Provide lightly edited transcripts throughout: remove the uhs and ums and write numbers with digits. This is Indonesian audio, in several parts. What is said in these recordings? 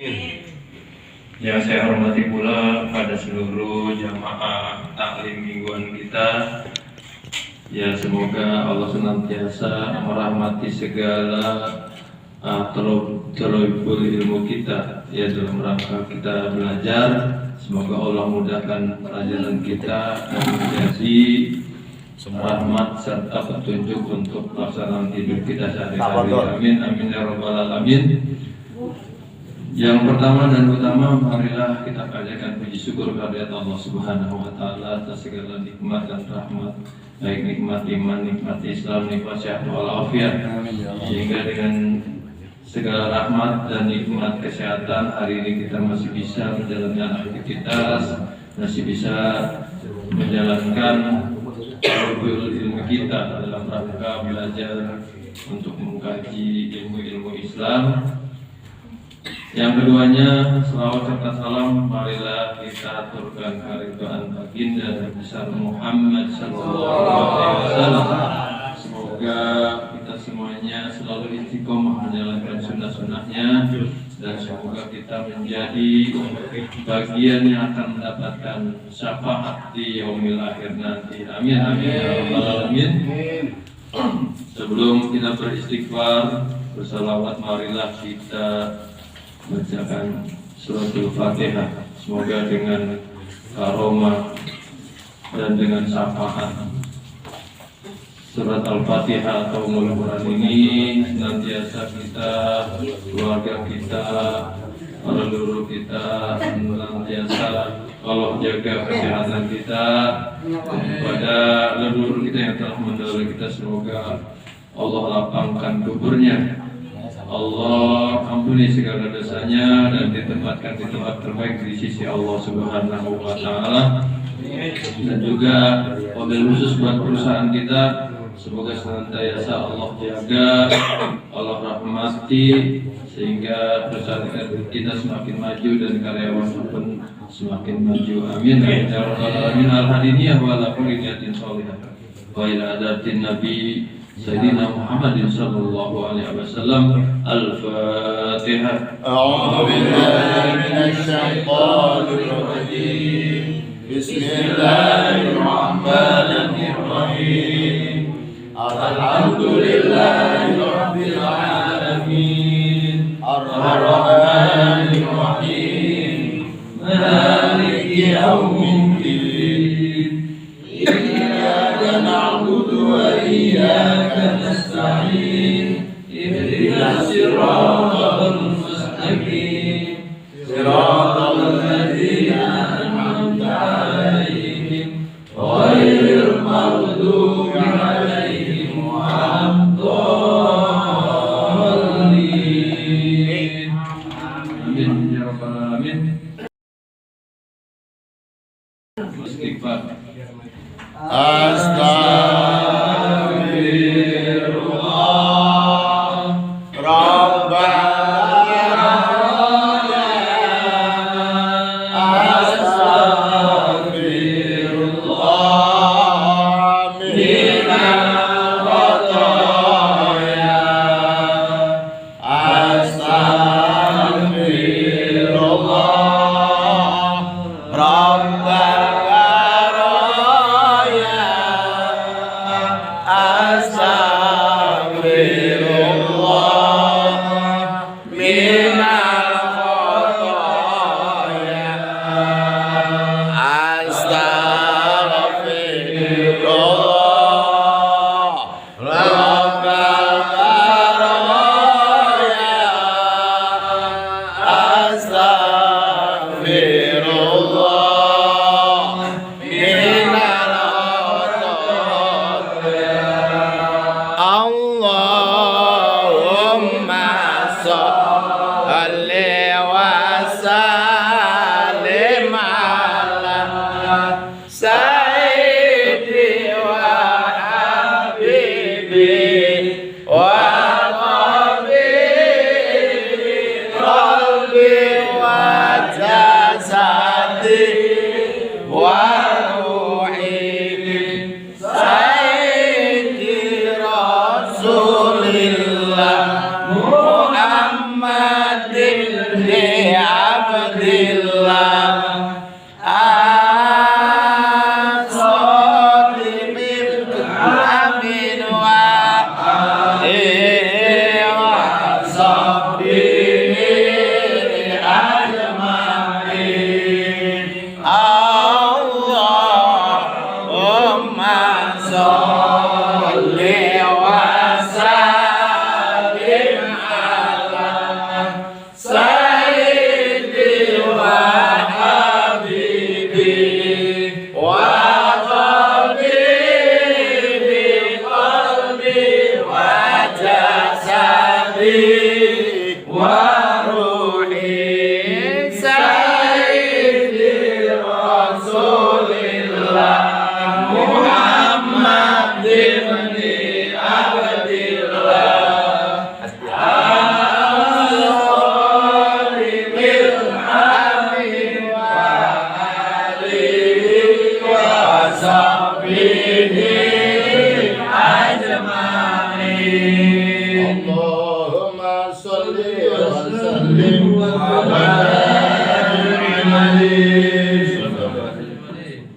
Yang saya hormati pula pada seluruh jamaah taklim mingguan kita. Ya, semoga Allah senantiasa merahmati segala terobol ilmu kita ya dalam rangka kita belajar. Semoga Allah mudahkan pelajaran kita dan menjadi rahmat serta petunjuk untuk pelaksanaan hidup kita sehari-hari. Amin amin ya rabbal alamin. Yang pertama dan utama, marilah kita panjatkan puji syukur kehadirat Allah Subhanahu wa taala atas segala nikmat dan rahmat, baik nikmat iman, nikmat Islam, nikmat sehat walafiat. Sehingga dengan segala rahmat dan nikmat kesehatan, hari ini kita masih bisa menjalankan aktivitas, masih bisa menjalankan ilmu kita dalam rangka belajar untuk mengkaji ilmu-ilmu Islam. Yang keduanya, selawat serta salam marilah kita aturkan keridhaan baginda Nabi besar Muhammad sallallahu alaihi wasallam. Semoga kita semuanya selalu istiqomah menjalankan sunnah-sunnahnya, dan semoga kita menjadi bagian yang akan mendapatkan syafaat di yaumil akhir nanti. Amin amin ya rabbal alamin. Sebelum kita beristighfar, bersalawat, marilah kita bacakan suratul Fatihah. Semoga dengan karomah dan dengan syafaat surat Al-Fatihah atau Ummul Quran ini senantiasa kita, keluarga kita, para leluhur kita senantiasa Allah jaga kesehatan kita, kepada leluhur kita yang telah mendahului kita semoga Allah lapangkan kuburnya, Allah ampuni segala dosanya dan ditempatkan di tempat terbaik di sisi Allah Subhanahu wa taala. Dan juga wabil khusus buat perusahaan kita, semoga senantiasa Allah jaga, Allah rahmati sehingga perusahaan kita semakin maju dan karyawan pun semakin maju. Amin ya rabbal alamin. Al-hadiniyah wa ala kulli niyatin shalihah wa ila adatin nabi Sayyidina Muhammadin sallallahu alaihi wasallam. Al-Fatihah. A'udzu billahi minasy syaithanir rajim. Bismillahirrahmanirrahim. Alhamdulillahi rabbil alamin. Ar-rahmanir rahim. Maliki yaumiddin. Iyyaka na'budu wa iyyaka nasta'in. Ihdinas siratal mustaqim. Siratal ladzina an'amta 'alaihim ghairil maghdubi 'alaihim waladdallin. Amin ya rabbal alamin. Istighfar. Astagfirullah Rabbana Astagfirullah minal khataaya Astagfirullah Rabbana Rasulillah Muhammadin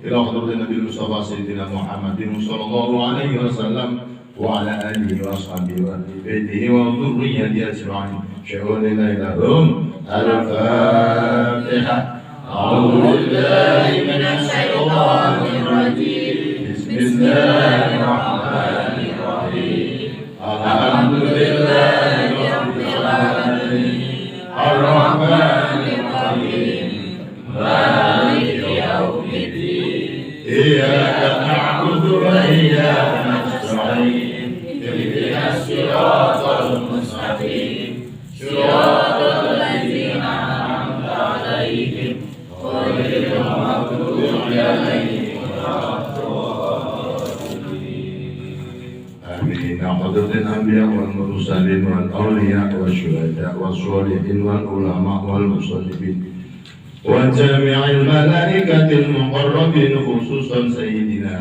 إلى حضرة النبي المصطفى سيدنا محمد صلى الله عليه وسلم وعلى آله وأصحابه وأهل بيته وذريته أجمعين شهدنا لهم الفاتحة. أعوذ بالله من الشيطان الرجيم بسم الله الرحمن الرحيم الحمد لله رب العالمين الرحمن الرحيم مالك يوم الدين إياك نعبد وإياك نستعين اهدنا الصراط المستقيم صراط الذين أنعمت عليهم غير المغضوب عليهم ولا الضالين. آمين. حضرة الأنبياء والمرسلين والأولياء والشهداء والصالحين والعلماء والمصلين وجميع الملائكة المقربين خصوصا سيدنا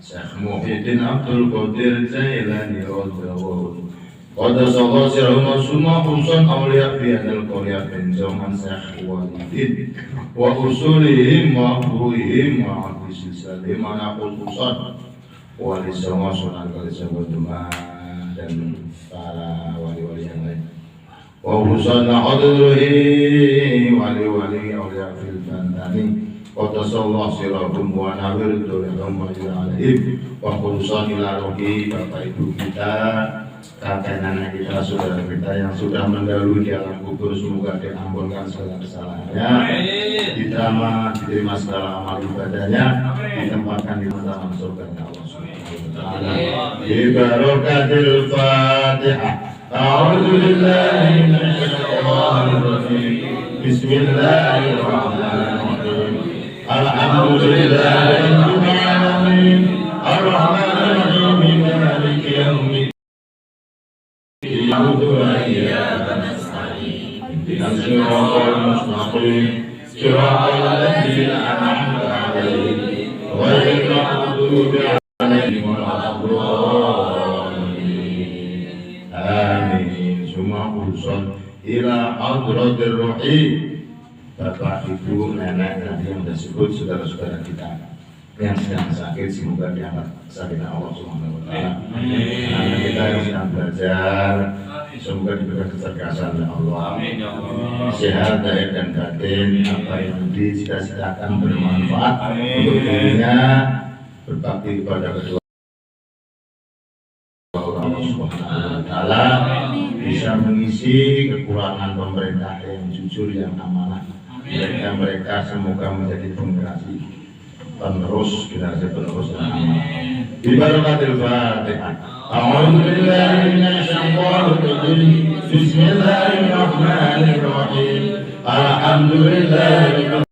Syekh Muhyiddin Abdul Qadir Jailani radhiyallahu قدس الله سرهم ثم خصوصا أولياء في هذه القرية من زمان شيخ والدين وأصولهم وأبوهم وأبي سلسلهم أنا خصوصا wali songo Sunan Kalijaga Demak dan para wali-wali yang lain. Wa husana hadruhi wali-wali awliya fil Bantani Qadasallahu sirahum wa nawir durhum wa alaihim wa khususan ila rohi bapak ibu kita, kakek nenek kita, saudara kita yang sudah mendahului di alam kubur, semoga diampunkan segala kesalahannya, diterima segala amal ibadahnya, ditempatkan di dalam surga Allah Subhanahu wa taala. Bi barakatil Fatihah. A'udzu billahi minasy syaithanir rajim. Bismillahirrahmanirrahim. Alhamdulillahi rabbil alamin. Ar-Rahmanir Rahim. Maliki yaumiddin. Iyyaka wa iyyaka nasta'in. Ihdinas siratal mustaqim. Siratal ladzina an'amta 'alaihim ghairil maghdubi 'alaihim waladdallin. Amin. Semua urusan ila hadratir ruhi. Bapak, ibu, nenek, tadi yang disebut saudara-saudara kita yang sedang sakit, semoga diangkat sakitnya Allah Subhanahu wa taala. Anak kita yang sedang belajar, semoga diberikan kecerdasan oleh Allah. Sehat lahir dan batin, apa yang dicita-citakan bermanfaat untuk dirinya, berbakti kepada kedua Allah Subhanahu wa taala, bisa mengisi kekurangan pemerintah yang jujur, yang amanah. Mereka semoga menjadi generasi penerus yang aman. Bi barakatil Fatihah. A'udzu billahi minasy syaithanir rajim. Bismillahirrahmanirrahim. Alhamdulillahi rabbil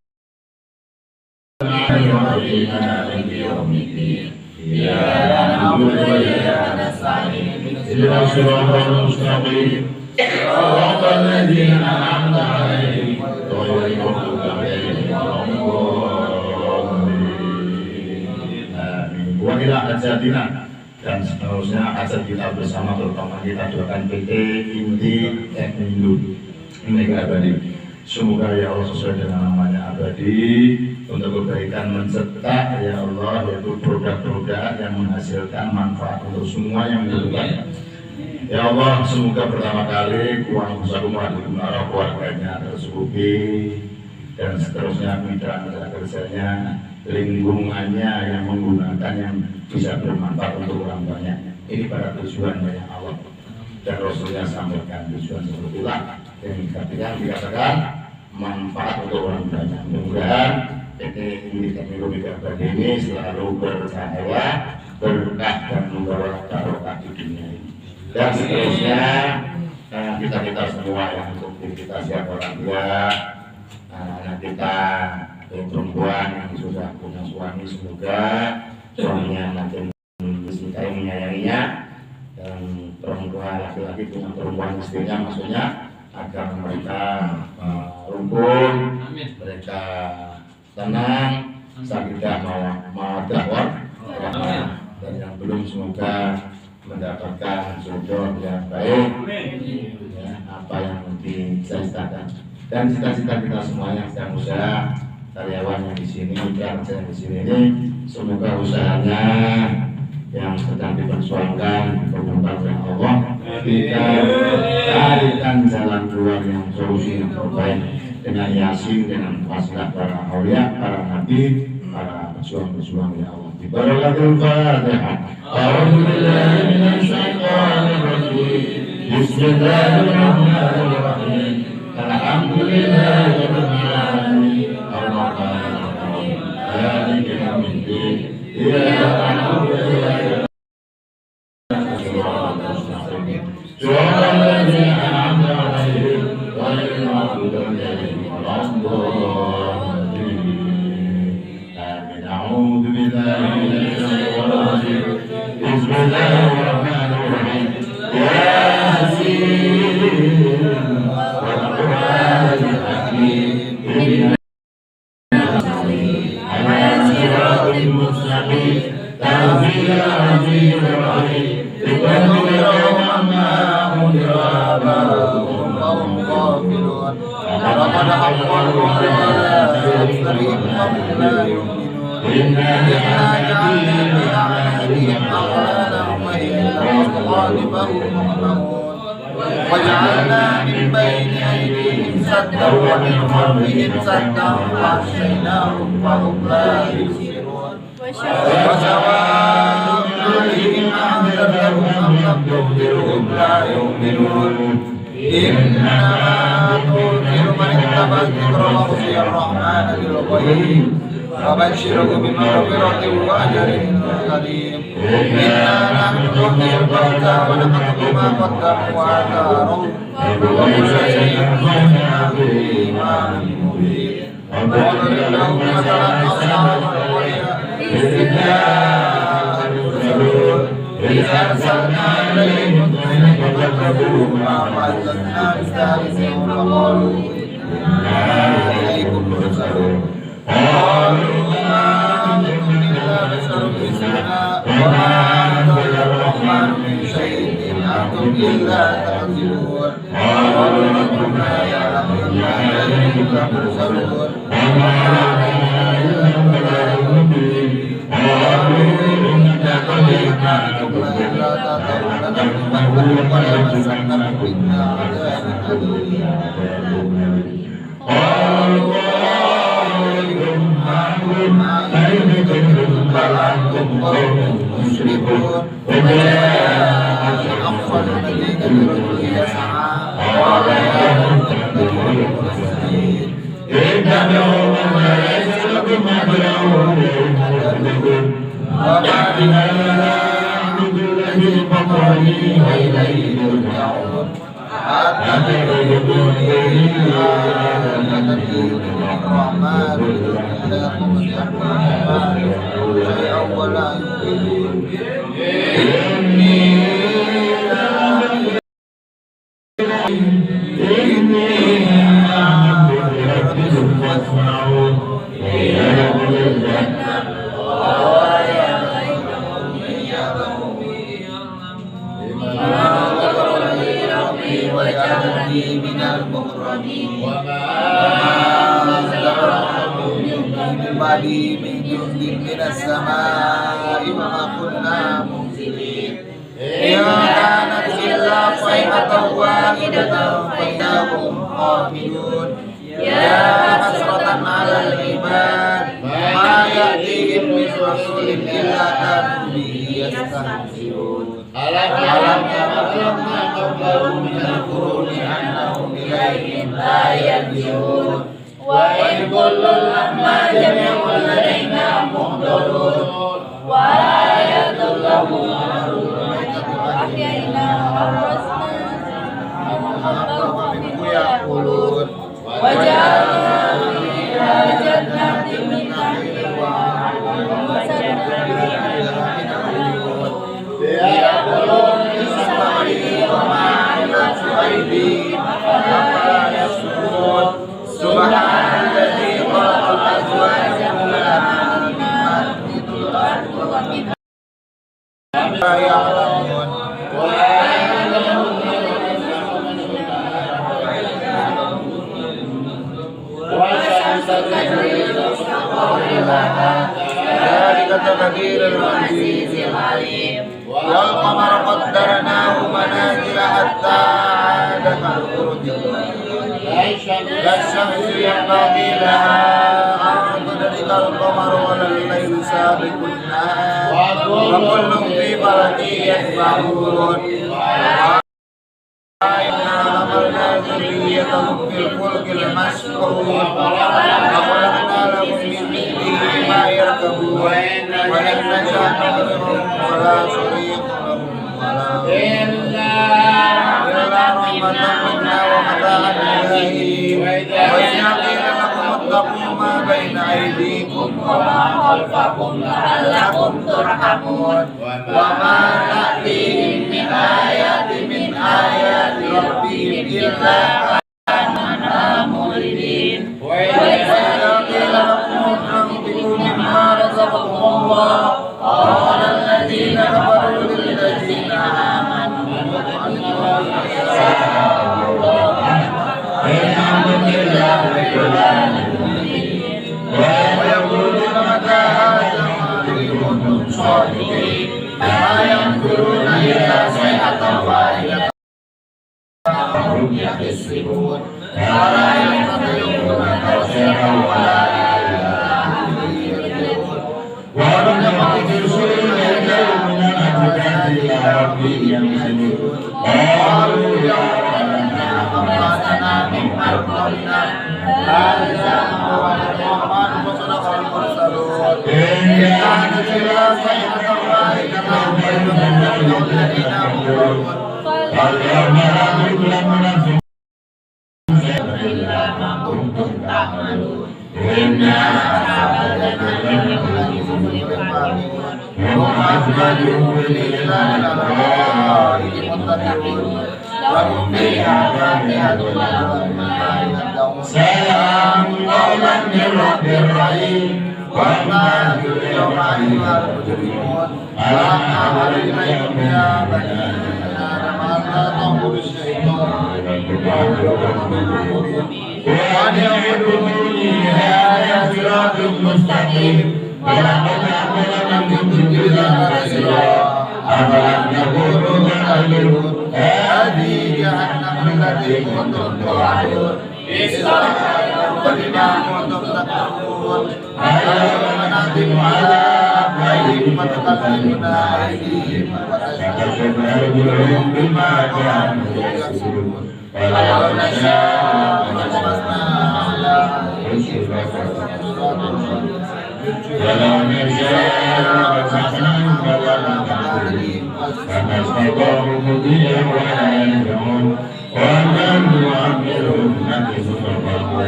alamin. Iyyaka na'budu wa iyyaka nasta'in. Ihdinas siratal mustaqim. Siratal ladzina an'amta 'alaihim ghairil maghdubi 'alaihim waladdallin. Wa ila hajatina, dan seterusnya hajat kita bersama, terutama kita doakan PT Inti Teknilu Mega Abadi. Semoga ya Allah sesuai dengan namanya abadi, untuk kebaikan mencetak ya Allah, yaitu produk-produk yang menghasilkan manfaat untuk semua yang membutuhkan. Ya Allah, semoga pertama kali uang usaha rumah di Bunara keluarganya tercukupi, dan seterusnya mitra-mitra kerjanya, lingkungannya yang menggunakan yang bisa bermanfaat untuk orang banyak. Ini pada tujuan banyak Allah dan Rasulnya sampaikan tujuan seperti itulah yang dikatakan manfaat untuk orang banyak. Mudah-mudahan PT Inti Teknilu Mega Abadi ini selalu bercahaya, berkah, dan membawa barokah di dunia ini. Dan seterusnya kita semua yang untuk diri kita, siapa orang tua, anak kita yang perempuan yang sudah punya suami, semoga suaminya makin mencintai, menyayanginya, dan perempuan laki-laki punya perempuan istrinya, maksudnya agar mereka rukun, mereka tenang, sakinah mawaddah, dan yang belum semoga mendapatkan jodoh yang baik, ya, apa yang dicita-citakan. dan cita-cita kita semua yang sedang usaha, karyawan yang di sini, pekerja yang di sini ini, semoga usahanya yang sedang diperjuangkan dipermudah oleh Allah, kita carikan jalan keluar yang solusi yang terbaik dengan yasin, dengan wasilah para aulia, para nabi, para pejuang-pejuang ya Allah. Barakatul Fatihah. A'udzubillahi minasyaitonir rajim. Bismillahirrahmanirrahim. Alhamdulillahirabbil alamin. Arrahmanir rahim. Maliki yaumiddin. Iyyaka na'budu wa iyyaka nasta'in. Siratal ladzina an'amta 'alaihim ghairil maghdubi 'alaihim waladdallin. Amin. A'udzu billahi minasy syaithanir rajim. Bismillahirrahmanirrahim. Yasin wal Qur'anil hakim. Ala siratal mustaqim. Tanzilul azizir rahim. Litunzira man undira ba'dhum qawmun ghafilun. Laqad haqqal qawlu 'ala aktharihim fahum la yu'minun. Inna ja'alna fi a'naqihim aghlalan wa hiya al-azqan fahum muqmamun. وجعلنا من بين أيديهم سدا ومن خلفهم سدا فأغشيناهم فهم لا يبصرون وسواء عليهم أأنذرتهم أم لم تنذرهم لا يؤمنون إنما تنذر من اتبع الذكر وخشي الرحمن بالغيب فبشره بمغفرة وأجر كريم. إنا نحن نحيي الموتى ونكتب ما قدموا وآثارهم وكل شيء أحصيناه في إمام مبين. وضرب لهم مثلا أصحاب القرية إذ جاءت المرسلون إذ أرسلنا إليهم اثنين فكذبوهما فأزلفنا بثالثهم فقالوا إنا إليكم مرسلون. قالوا ما أنتم إلا بشر مثلنا وما أنزل الرحمن من شيء إن أنتم إلا تكذبون. قالوا ربنا يعلم إنا إليكم لمرسلون وما علينا إلا البلاغ المبين. قالوا إنا قضينا لكم إلا تأتون لنحن وليمسنكم منا عذاب أليم. قالوا بل أنتم قوم مسرفون. وجاء أقصى المدينة رجل يسعى قال يا قوم اتقوا المرسلين اتبعوا من ليس لكم أجرا وهم مهتدون. وما بنا نعبد الذي فطرني وإليه ترجعون. أتخذ بدونه إلا آلهة الرحمن لا يقوم بأمرهم شيئا ولا يؤمنون. إني أعلم بربكم فاسمعون. يدخل الجنة ولا وجعلني من المكرمين. وما من بعدي من جند من السماء وما كنا منزلين. إن كانت إلا صيحة واحدة فإذا هم خامدون. يا حسرة على العباد ما يأتيهم من رسول إلا كانوا به يستهزئون. ألم يعلمنا قبلهم من القرون أنهم إليهم لا يرجعون. وإن كل لما جميع لدينا محضرون. وآية لهم أحيينا وأورثنا ومنه يأكلون. وجعلنا فيها جنات من نخيل يأكلون من ثمره وما عملت أيديهم أفلا يشكرون. سبحان الذي خلق الأزواج كلها مما تنبت الأرض ومما يعلمون. تقدير العزيز العليم والقمر قدرناه منازل حتى عاد كالأرجون لا الشمس ينبغي لها أن تدرك القمر ولا الليل سابق النهار وكل في فلك يسبحون إنا أمرنا ذريتهم في الفلك المشحون وخلقنا لهم من مثله ما يركبون وإن نشأ نغرقهم ولا شريك لهم إلا رحمة منا ومتاعا إليه وإذا قيل لكم اتقوا ما بين أيديكم وما خلفكم لعلكم ترحمون وما تأتيهم من آيات ربهم إلا كانوا عنها معرضين وإذا قيل لكم انفقوا مما رزقكم الله قال الذين كفروا للذين آمنوا ويقولون متى هذا إن كنتم صادقين ما ينظرون إلا صيحة واحدة هم يخسرون ولا يستطيعون توصية ولا إلى أهلهم يرجعون وهم يقتلون اليوم من الأجداد إلى ربهم ينسلون قالوا يا ربنا أماتنا من مرقدنا هذا هو الرحمن وصدق المرسلون إن كانت إلا صيحة واحدة بينهم الذين يقولون فاليوم لا يظلم نفس إلا ما كنتم تعملون إنا أصحاب الجنة هم يفعلون وهم أزواجهم إلا للأرائك متكئون لهم فيها فاكهة ولهم ما يدعون سلام قولا من رب رحيم وما اليوم أيها المجرمون ألم أعهد إليكم يا بني آدم ألا تعبدوا الشيطان وأن يعبدوني هذا صراط مستقيم ولقد أخذنا منكم كتابا كثيرا أفلم تكونوا تعقلون هذه جهنم التي كنتم توعدون بما كنتم تكفرون اليوم نختم على أفواههم وتكلمنا أيديهم وتشهد أرجلهم بما كانوا يكسبون ولو نشاء لمسنا على ولو نشاء لمسخناهم فلا مكانهم فما استطاعوا مضيا ولا ينفعون ومن يعمرهم نكسه فهو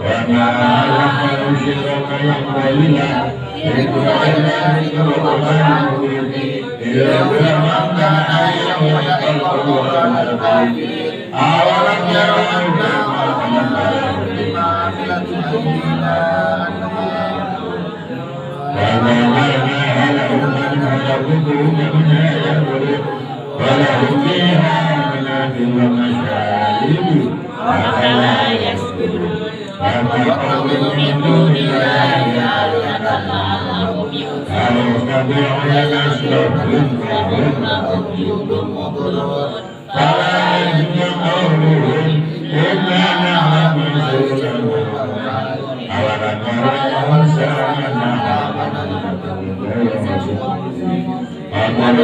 وما علمه شرك ينبغي له أولم يروا أنا خلقنا لهم مما عملت أيدينا وَمَا لَهُم مِّنْهَا يَأْكُلُونَ وَلَهُمْ فِيهَا مَنَافِعُ وَمَشَارِبُ أَفَلَا يَشْكُرُونَ وَاتَّخَذُوا مِن دُونِ اللَّهِ آلِهَةً لَّعَلَّهُمْ يُنصَرُونَ يَنصُرُونَهُمْ فَهُمْ لَهُمْ جُندٌ مُّغْرَقُونَ فَلَا يَحْزُنكَ قَوْلُهُمْ إِنَّا نَعْلَمُ سِرَّهُمْ أَوَلَمْ يَرَوْا أَنَّا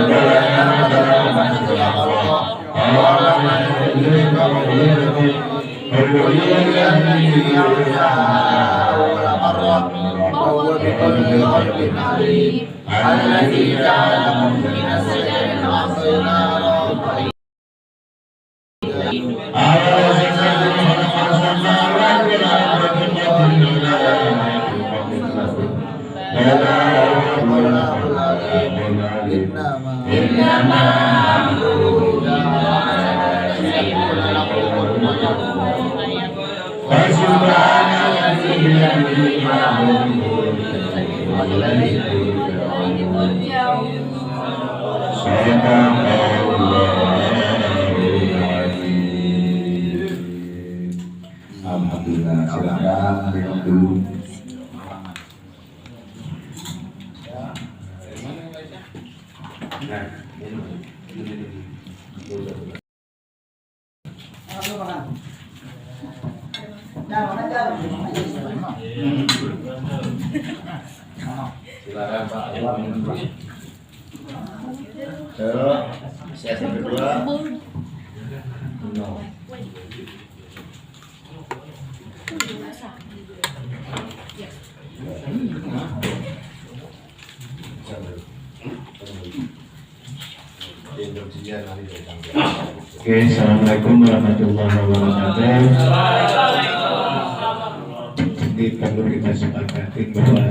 الذي جعلكم من الشجر الأخضر نارا إنما أمره إذا أراد شيئا أن يقول له فسبحان الذي بيده ملكوت والذي صدق الله العظيم. Alhamdulillah, silakan minum dulu. Silakan Pak. Sesi kedua. Oke, assalamualaikum warahmatullahi wabarakatuh. Jadi perlu kita sepakati bahwa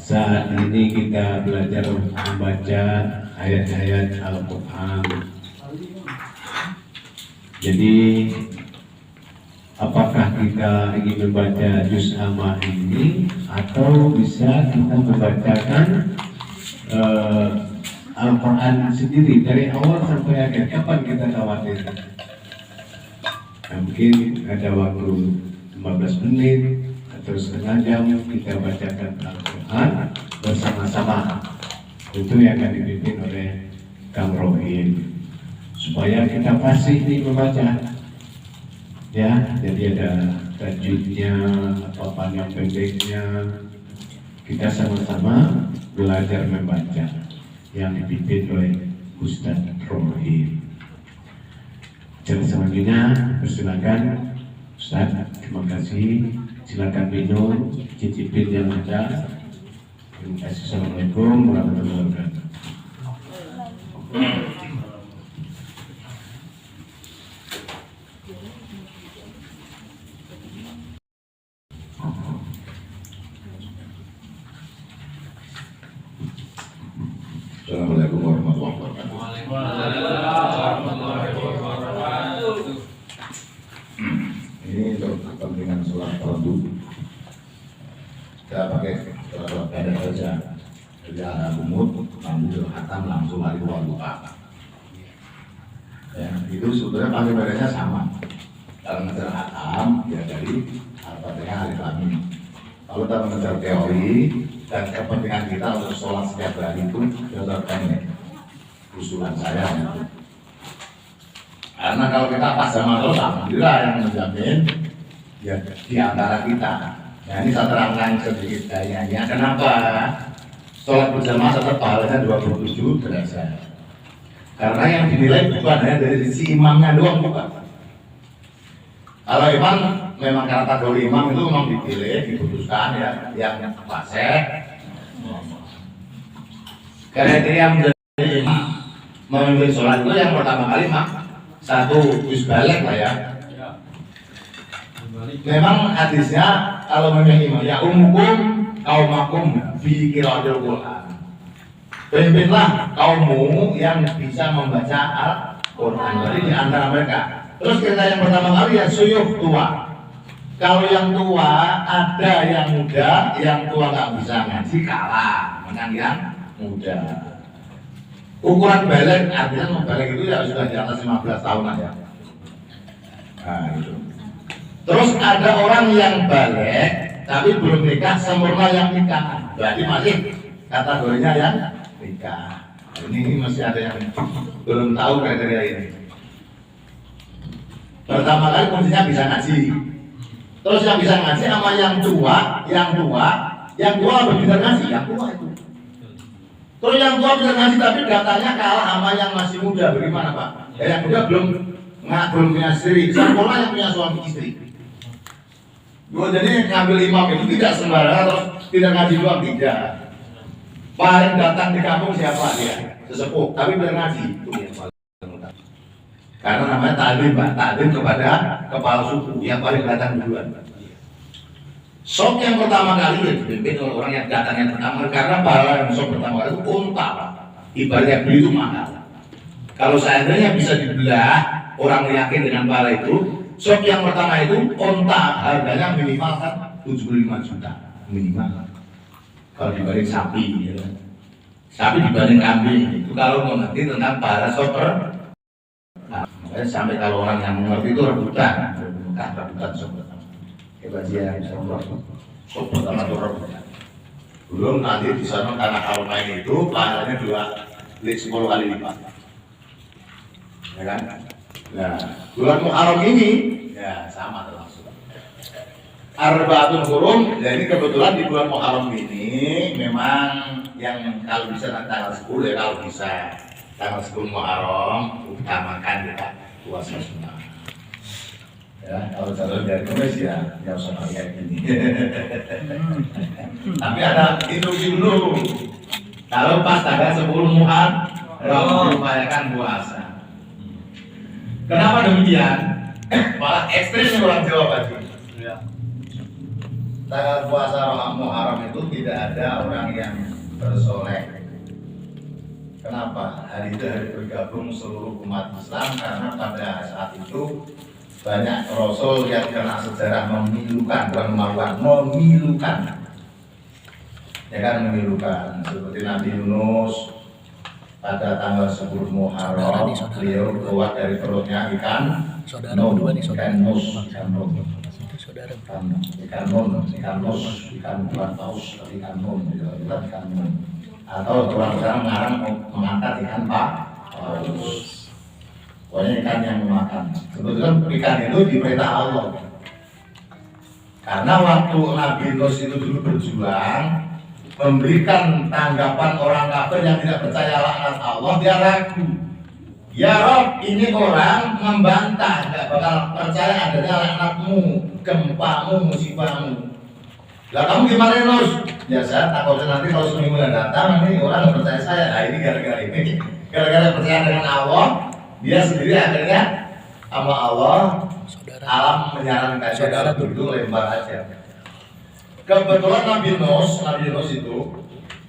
saat ini kita belajar membaca ayat-ayat Al-Quran. Jadi apakah kita ingin membaca juz amma ini atau bisa kita membacakan Al-Quran sendiri dari awal sampai akhir? Kapan kita khawatir? Mungkin ada waktu 15 menit atau setengah jam kita bacakan Al-Quran bersama-sama. Itu yang akan dipimpin oleh Kang Rohim supaya kita fasih nih membaca. Ya, jadi ada tajwidnya, apa panjang pendeknya. Kita sama-sama belajar membaca yang dipimpin oleh Ustadz Rohim. Jadi selanjutnya persilakan Ustadz, terima kasih. Silakan minum, cicipin yang ada. Terima kasih. Assalamualaikum warahmatullahi wabarakatuh. Assalamualaikum warahmatullahi wabarakatuh. Ini untuk kepentingan sholat fardu. Kita pakai sholat pendek saja. Jadi ada kumut, ambil khatam langsung lari lupa. Ya, itu sebetulnya pakai bedanya sama. Kalau mengejar khatam, ya dari Al-Fatihah Alif Lam Mim. Kalau kita mengejar teori dan kepentingan kita untuk sholat setiap hari itu sholat pendek. Usulan saya itu. Karena kalau kita pas sama terus, alhamdulillah yang menjamin ya di antara kita. Nah ini saya terangkan sedikit gayanya. Kenapa? Sholat berjamaah tetap pahalanya 27 derajat. Karena yang dinilai bukan hanya dari sisi imamnya doang, bukan. Kalau imam memang kategori imam itu memang dipilih, diputuskan ya yang fasih. Kriteria menjadi imam memimpin sholat itu yang pertama kali satu gus balik lah ya. Memang hadisnya kalau memilih imam ya umukum kaumakum bi qiraatil Quran. Pimpinlah kaummu yang bisa membaca Al-Quran. Jadi di antara mereka. Terus kita yang pertama kali ya suyuh tua. Kalau yang tua ada yang muda, yang tua nggak bisa ngaji kalah menang yang muda. Ukuran balik artinya balik itu ya sudah di atas 15 tahunan ya. Nah itu. Terus ada orang yang balik tapi belum nikah sempurna yang nikah. Berarti masih kategorinya yang nikah. Ini masih ada yang belum tahu kriteria ini. Pertama kali kuncinya bisa ngaji. Terus yang bisa ngaji sama yang tua lebih pintar ngaji, yang tua itu. Terus yang tua bisa ngaji tapi datanya kalah sama yang masih muda. Bagaimana Pak? Ya, yang muda belum punya istri, sempurna yang punya suami istri. Jadi ngambil imam itu tidak sembarangan terus tidak ngaji doang, tidak. Paling datang di kampung siapa dia? Sesepuh, tapi bisa ngaji. Itu yang paling mudah. Karena namanya ta'lim Pak, ta'lim kepada kepala suku yang paling datang duluan. Sok yang pertama kali ya dipimpin oleh orang yang datangnya pertama, karena pahala yang sok pertama kali itu unta Pak. Ibaratnya beli itu mahal. Kalau seandainya bisa dibelah, orang yakin dengan pahala itu, sok yang pertama itu unta harganya minimal kan 75 juta minimal. Kalau dibanding sapi, ya. Sapi dibanding kambing itu kalau mengerti tentang pahala sok sampai kalau orang yang mengerti itu rebutan sok pertama. Kebajian sok pertama itu rebutan. Belum nanti di sana karena kalau main itu pahalanya 10 kali lipat. Ya kan? Nah, bulan Muharram ini ya sama termasuk. Arba'atun Hurum, ya ini kebetulan di bulan Muharram ini memang yang kalau bisa nanti tanggal 10 ya kalau bisa tanggal 10 Muharram utamakan kita puasa sunnah. Ya, kalau calon dari Kamis ya nggak usah pakai ini. Tapi ada itu dulu. Kalau pas tanggal 10 Muharram upayakan puasa. Kenapa demikian? Malah ekstrim orang Jawa Barat. Tanggal puasa Muharram itu tidak ada orang yang bersolek. Kenapa? Hari itu hari bergabung seluruh umat Islam karena pada saat itu banyak rasul yang karena sejarah memilukan, bukan memalukan, memilukan. Ya kan memilukan. Seperti Nabi Yunus pada tanggal 10 Muharram beliau keluar dari perutnya ikan nun, ikan nus, ikan nun. Ikan nun, ikan nus, ikan bulan paus, ikan nun, ikan nun. Atau orang-orang mengarang mengangkat ikan paus. Pokoknya ikan yang memakan. Kebetulan ikan itu diperintah Allah. Karena waktu Nabi Yunus itu dulu berjuang, memberikan tanggapan orang kafir yang tidak percaya laknat Allah, dia ragu. Ya Rob, ini orang membantah, nggak bakal percaya adanya laknatmu, gempamu, musibahmu. Lah kamu gimana Yunus? Ya saya takutnya nanti kalau seminggu yang datang ini orang nggak percaya saya. Nah ini gara-gara ini, gara-gara percaya dengan Allah, dia sendiri akhirnya sama Allah, alam menyarankan saudara itu lempar aja. Kebetulan Nabi Yunus itu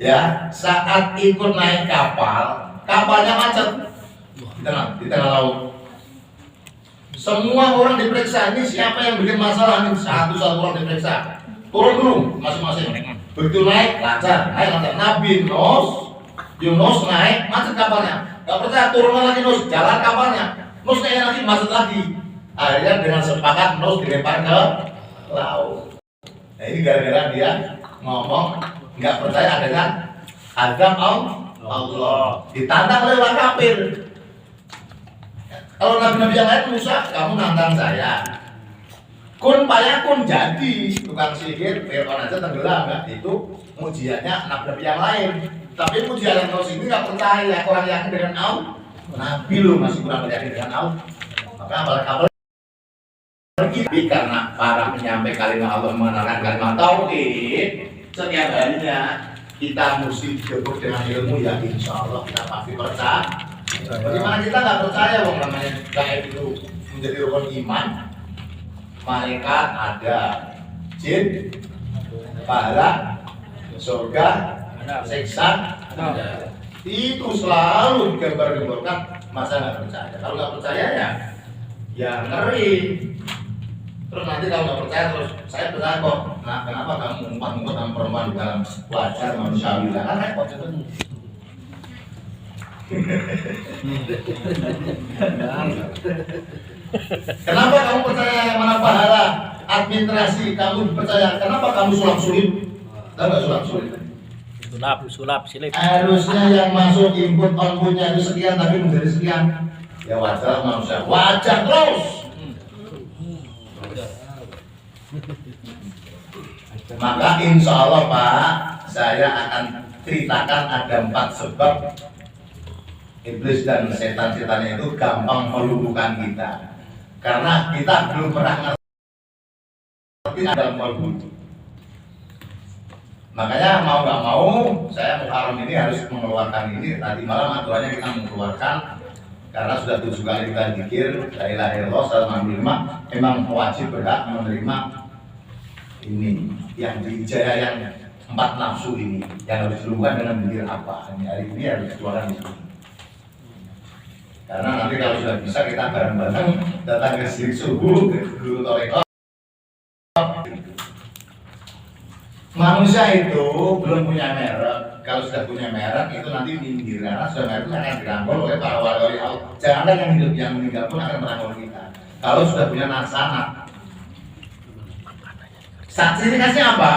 ya saat ikut naik kapal, kapalnya macet di tengah laut. Semua orang diperiksa, ini siapa yang bikin masalah, ini satu-satu orang diperiksa. Turun dulu masing-masing. Begitu naik lancar. Nabi Yunus naik macet kapalnya. Gak percaya turun lagi Yunus, jalan kapalnya. Yunus naik lagi macet lagi. Akhirnya dengan sepakat Yunus dilempar ke laut. Nah ini gara-gara dia ngomong nggak percaya dengan azab Allah, ditantang oleh orang kafir. Kalau nabi-nabi yang lain Musa, kamu nantang saya, kun payakun jadi tukang sihir, Fir'aun aja tenggelam, nggak itu mujiannya nabi-nabi yang lain. Tapi mujian yang terus ini nggak percaya, orang yakin dengan Allah. Nabi lu masih kurang yakin dengan Allah, maka apalagi tapi karena para penyampai kalimat Allah mengenalkan kalimat tauhid, setiap harinya kita mesti dikebut dengan ilmu yang insya Allah kita pasti percaya. Bagaimana kita nggak percaya wong namanya gaib itu menjadi rukun iman? Malaikat ada, jin, pahala, surga, siksa, itu selalu digambar-gambarkan. Masa nggak percaya? Kalau nggak percaya ya ngeri. Terus nanti kalau nggak percaya terus saya percaya kok. Nah kenapa kamu ngumpet-ngumpet sama perempuan di dalam wajar manusiawi? Kan repot itu. Kenapa kamu percaya yang mana pahala administrasi kamu percaya? Kenapa kamu sulap-sulip? Tahu nggak sulap-sulip? Sulap silip. Harusnya yang masuk input outputnya itu sekian tapi menjadi sekian. Ya wajar manusia, wajar terus. Maka insya Allah Pak, saya akan ceritakan ada 4 sebab iblis dan setan-setannya itu gampang melumpuhkan kita. Karena kita belum pernah ngerti ada melumpuh. Makanya mau nggak mau, saya Muharram ini harus mengeluarkan ini. Tadi malam aturannya kita mengeluarkan karena sudah 7 kali kita zikir la ilaha illallah sallallahu memang wajib berhak menerima ini yang diijaya yang 4 nafsu ini yang harus dilakukan dengan zikir apa hari ini harus keluarkan di sini. Karena nanti kalau sudah bisa kita bareng-bareng datang ke sirik subuh ke guru toreko. Manusia itu belum punya merek. Kalau sudah punya merek itu nanti minggir karena sudah merek itu akan dirangkul oleh para wali Allah. Jangan yang hidup, yang meninggal pun akan merangkul kita. Kalau sudah punya nasana. Sertifikasinya apa?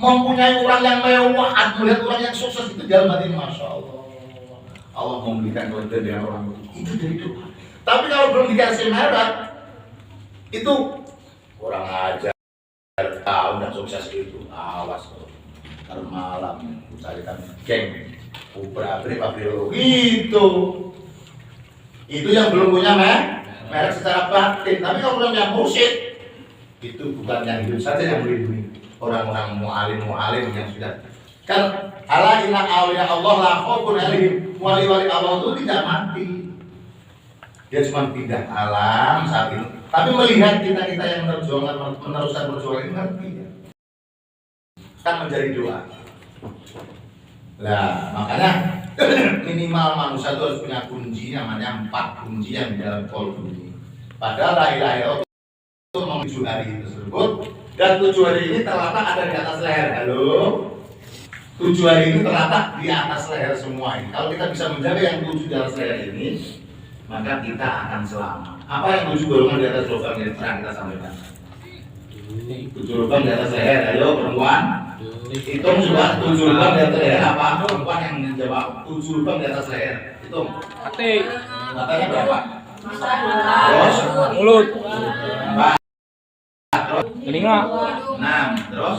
Mempunyai orang yang mewah, melihat orang yang sukses itu dalam hati, masya Allah. Allah memberikan kelebihan dengan orang itu dari Tuhan. Tapi kalau belum dikasih merek, itu kurang ajar. Tahu dan sukses itu, awas loh. Ntar malam carikan geng, pabrik gitu. Itu yang belum punya merek secara batin. Tapi kalau belum yang mursyid, itu bukan yang hidup saja yang melindungi orang-orang mu'alim yang sudah kan ala inna awliya Allah la khaufun alaihim, wali-wali Allah itu tidak mati, dia cuma pindah alam saat ini, tapi melihat kita yang meneruskan perjuangan ini ngerti ya. Kan menjadi doa. Nah makanya minimal manusia itu harus punya kunci, namanya 4 kunci yang di dalam kolbu ini. Padahal la ilaha illallah itu memang 7 hari tersebut, dan 7 hari ini terletak ada di atas leher. Halo, 7 hari ini terletak di atas leher semua ini. Kalau kita bisa menjaga yang 7 di atas leher ini, maka kita akan selamat. Apa yang 7 golongan di atas lubang yang terang kita sampaikan? 7 lubang di atas leher. Ayo perempuan, hitung juga 7 lubang di atas leher. Apa? Perempuan yang menjawab 7 lubang di atas leher. Hitung. Matanya berapa? Terus Mulut. 4. Telinga. 6. Terus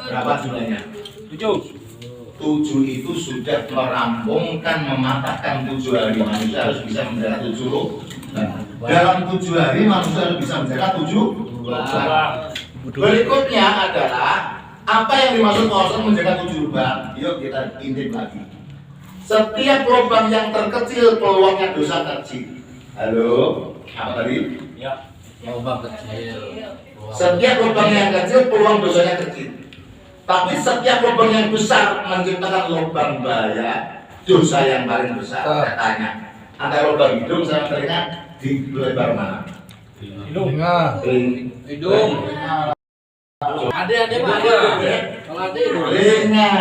berapa jumlahnya? 7 itu sudah merampungkan, mematahkan 7 hari. Manusia harus bisa menjaga 7 lubang. Dalam 7 hari manusia harus bisa menjaga 7 lubang. Berikutnya adalah apa yang dimaksud Allah menjaga 7 lubang. Yuk kita intip lagi. Setiap lubang yang terkecil peluangnya dosa kecil. Halo, apa tadi? Ya. Lubang kecil. Setiap lubang yang kecil peluang dosanya kecil. Tapi setiap lubang yang besar menciptakan lubang bahaya, dosa yang paling besar. Saya tanya, antara lubang hidung sama telinga di lebar mana? Hidung. Hidung. Ada. Kalau ada Telinga.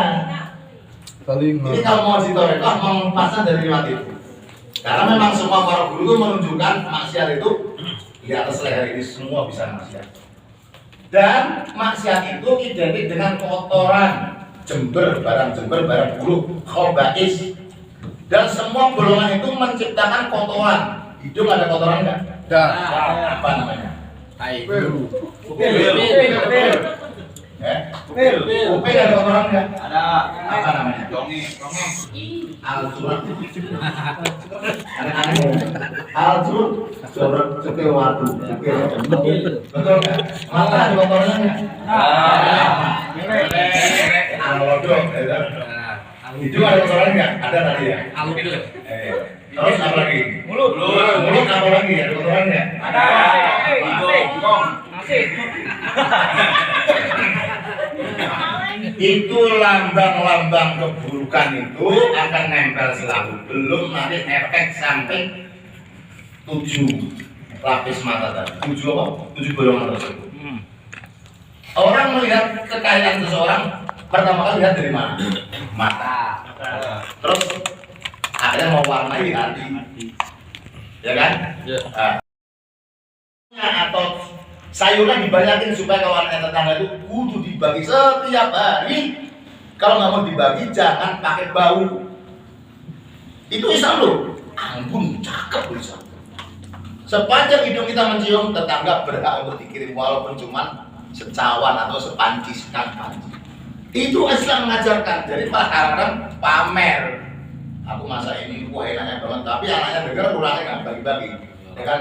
Ini kalau mau ditorekoh mengempaskan dari riwayat itu. Karena memang semua para guru itu menunjukkan maksiat itu di atas leher ini semua bisa maksiat. Dan maksiat itu identik dengan kotoran, barang buruk, khaba'is. Dan semua golongan itu menciptakan kotoran. Hidung ada kotoran enggak? Ada. Apa namanya? Kuping ada kotoran enggak? Ada. Apa namanya? Donge. Al-Jurut. Al-Jurut. Cekil watu. Betul nggak? Mata ada kotorannya nggak? Al-Lodok. Itu ada kotoran nggak? Ada tadi ya? Terus apa lagi? Mulut apa lagi? Ada kotoran nggak? Ada. Itu lambang-lambang keburukan itu akan nempel selalu. Belum nanti efek sampai 7 lapis mata tadi. 7 apa? 7 golongan tersebut. Orang melihat kekayaan seseorang pertama kali lihat dari mana? Mata. Terus akhirnya mau warnai hati. Ya kan? Atau sayuran dibanyakin supaya kalau anaknya tetangga itu kudu dibagi setiap hari. Kalau nggak mau dibagi jangan pakai bau. Itu Islam loh. Ampun, cakep Islam. Sepanjang hidung kita mencium, tetangga berhak untuk dikirim walaupun cuma secawan atau sepanci, sekang panci. Itu Islam mengajarkan. Jadi malah kadang pamer. Aku masa ini wah enaknya banget, tapi anaknya dengar kurangnya nggak bagi-bagi. Ya kan?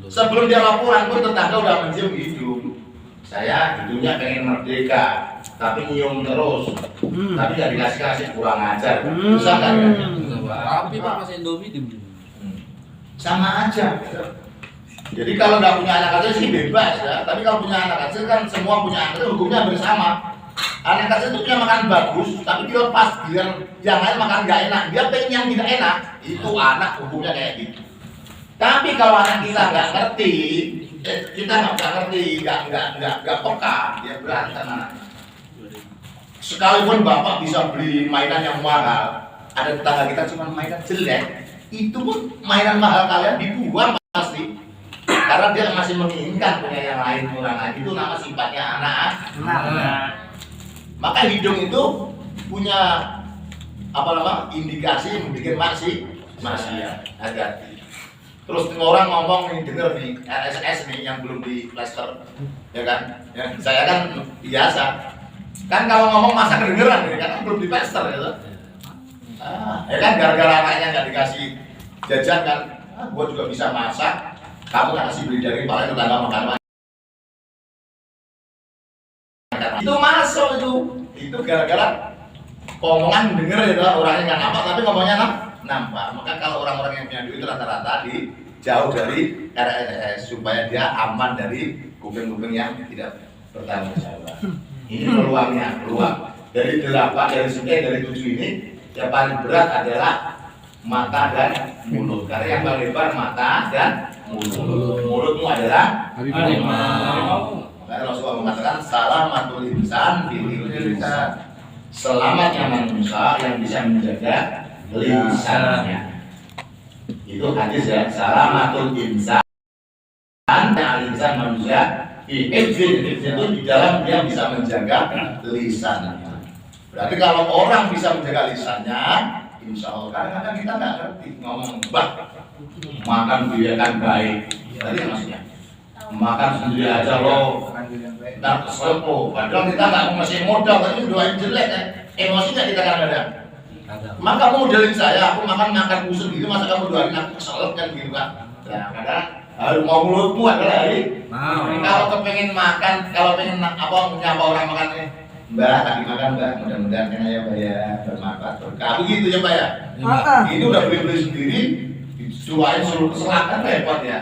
Sebelum dia laporan pun tetangga udah mencium hidung. Saya hidungnya pengen merdeka, tapi nyium terus. Tapi nggak dikasih kurang ajar. Susah kan? Tapi Pak Mas Indomie Sama aja. Jadi kalau nggak punya anak kecil sih bebas ya. Tapi kalau punya anak kecil kan semua punya anak kecil hukumnya bersama. Anak kecil itu punya makan bagus, tapi dia lepas biar yang lain makan nggak enak. Dia pengen yang tidak enak. Itu anak hukumnya kayak gitu. Tapi kalau anak kita nggak ngerti, kita nggak ngerti, nggak peka, dia berantem anaknya. Sekalipun bapak bisa beli mainan yang mahal, ada tetangga kita cuma mainan jelek, itu pun mainan mahal kalian dibuang pasti, karena dia masih menginginkan punya yang lain kurang lagi. Itu nama sifatnya anak. Maka hidung itu punya apa nama indikasi yang bikin maksiat. Hati-hati. Terus orang ngomong nih, denger nih, RSS nih yang belum di plaster, ya kan? Ya, saya kan biasa. Kan kalau ngomong masa kedengeran nih, kan belum di plaster gitu. Ya kan gara-gara anaknya nggak dikasih jajan kan, gua juga bisa masak. Kamu nggak kasih beli dari paling tetangga makan. Itu masuk itu gara-gara omongan denger ya orangnya nggak nampak tapi ngomongnya nampak. Maka kalau orang-orang yang punya duit itu rata-rata jauh dari RSS supaya dia aman dari kuping-kuping yang tidak bertanggung jawab. Ini peluang dari 7 ini yang paling berat adalah mata dan mulut. Karena yang paling lebar mata dan mulut. Mulutmu adalah harimau. Makanya Rasulullah mengatakan salamatul insan fil lisan. Selamatnya manusia yang bisa menjaga lisannya. Itu hadis ya, salamatul insan insan manusia itu di dalam dia bisa menjaga lisannya. Berarti kalau orang bisa menjaga lisannya, insya Allah kadang-kadang kita nggak ngerti ngomong makan biarkan baik. Tadi maksudnya makan sendiri aja lo, ntar kesel lo. Padahal kita nggak mau ngasih modal, tapi doain jelek kan, emosi nggak kita kadang-kadang. Maka kamu modelin saya, aku makan sendiri, masa kamu doain aku kesel kan gitu kan? Nah kadang harus mau mulutmu adalah kalau kepengen makan, kalau pengen nyapa orang makan Mbak, tadi makan Mbak, mudah-mudahan kena ya Mbak ya, bermanfaat berkah. Begitu ya Mbak ya? Ini udah beli-beli sendiri, doain suruh keselakan repot ya.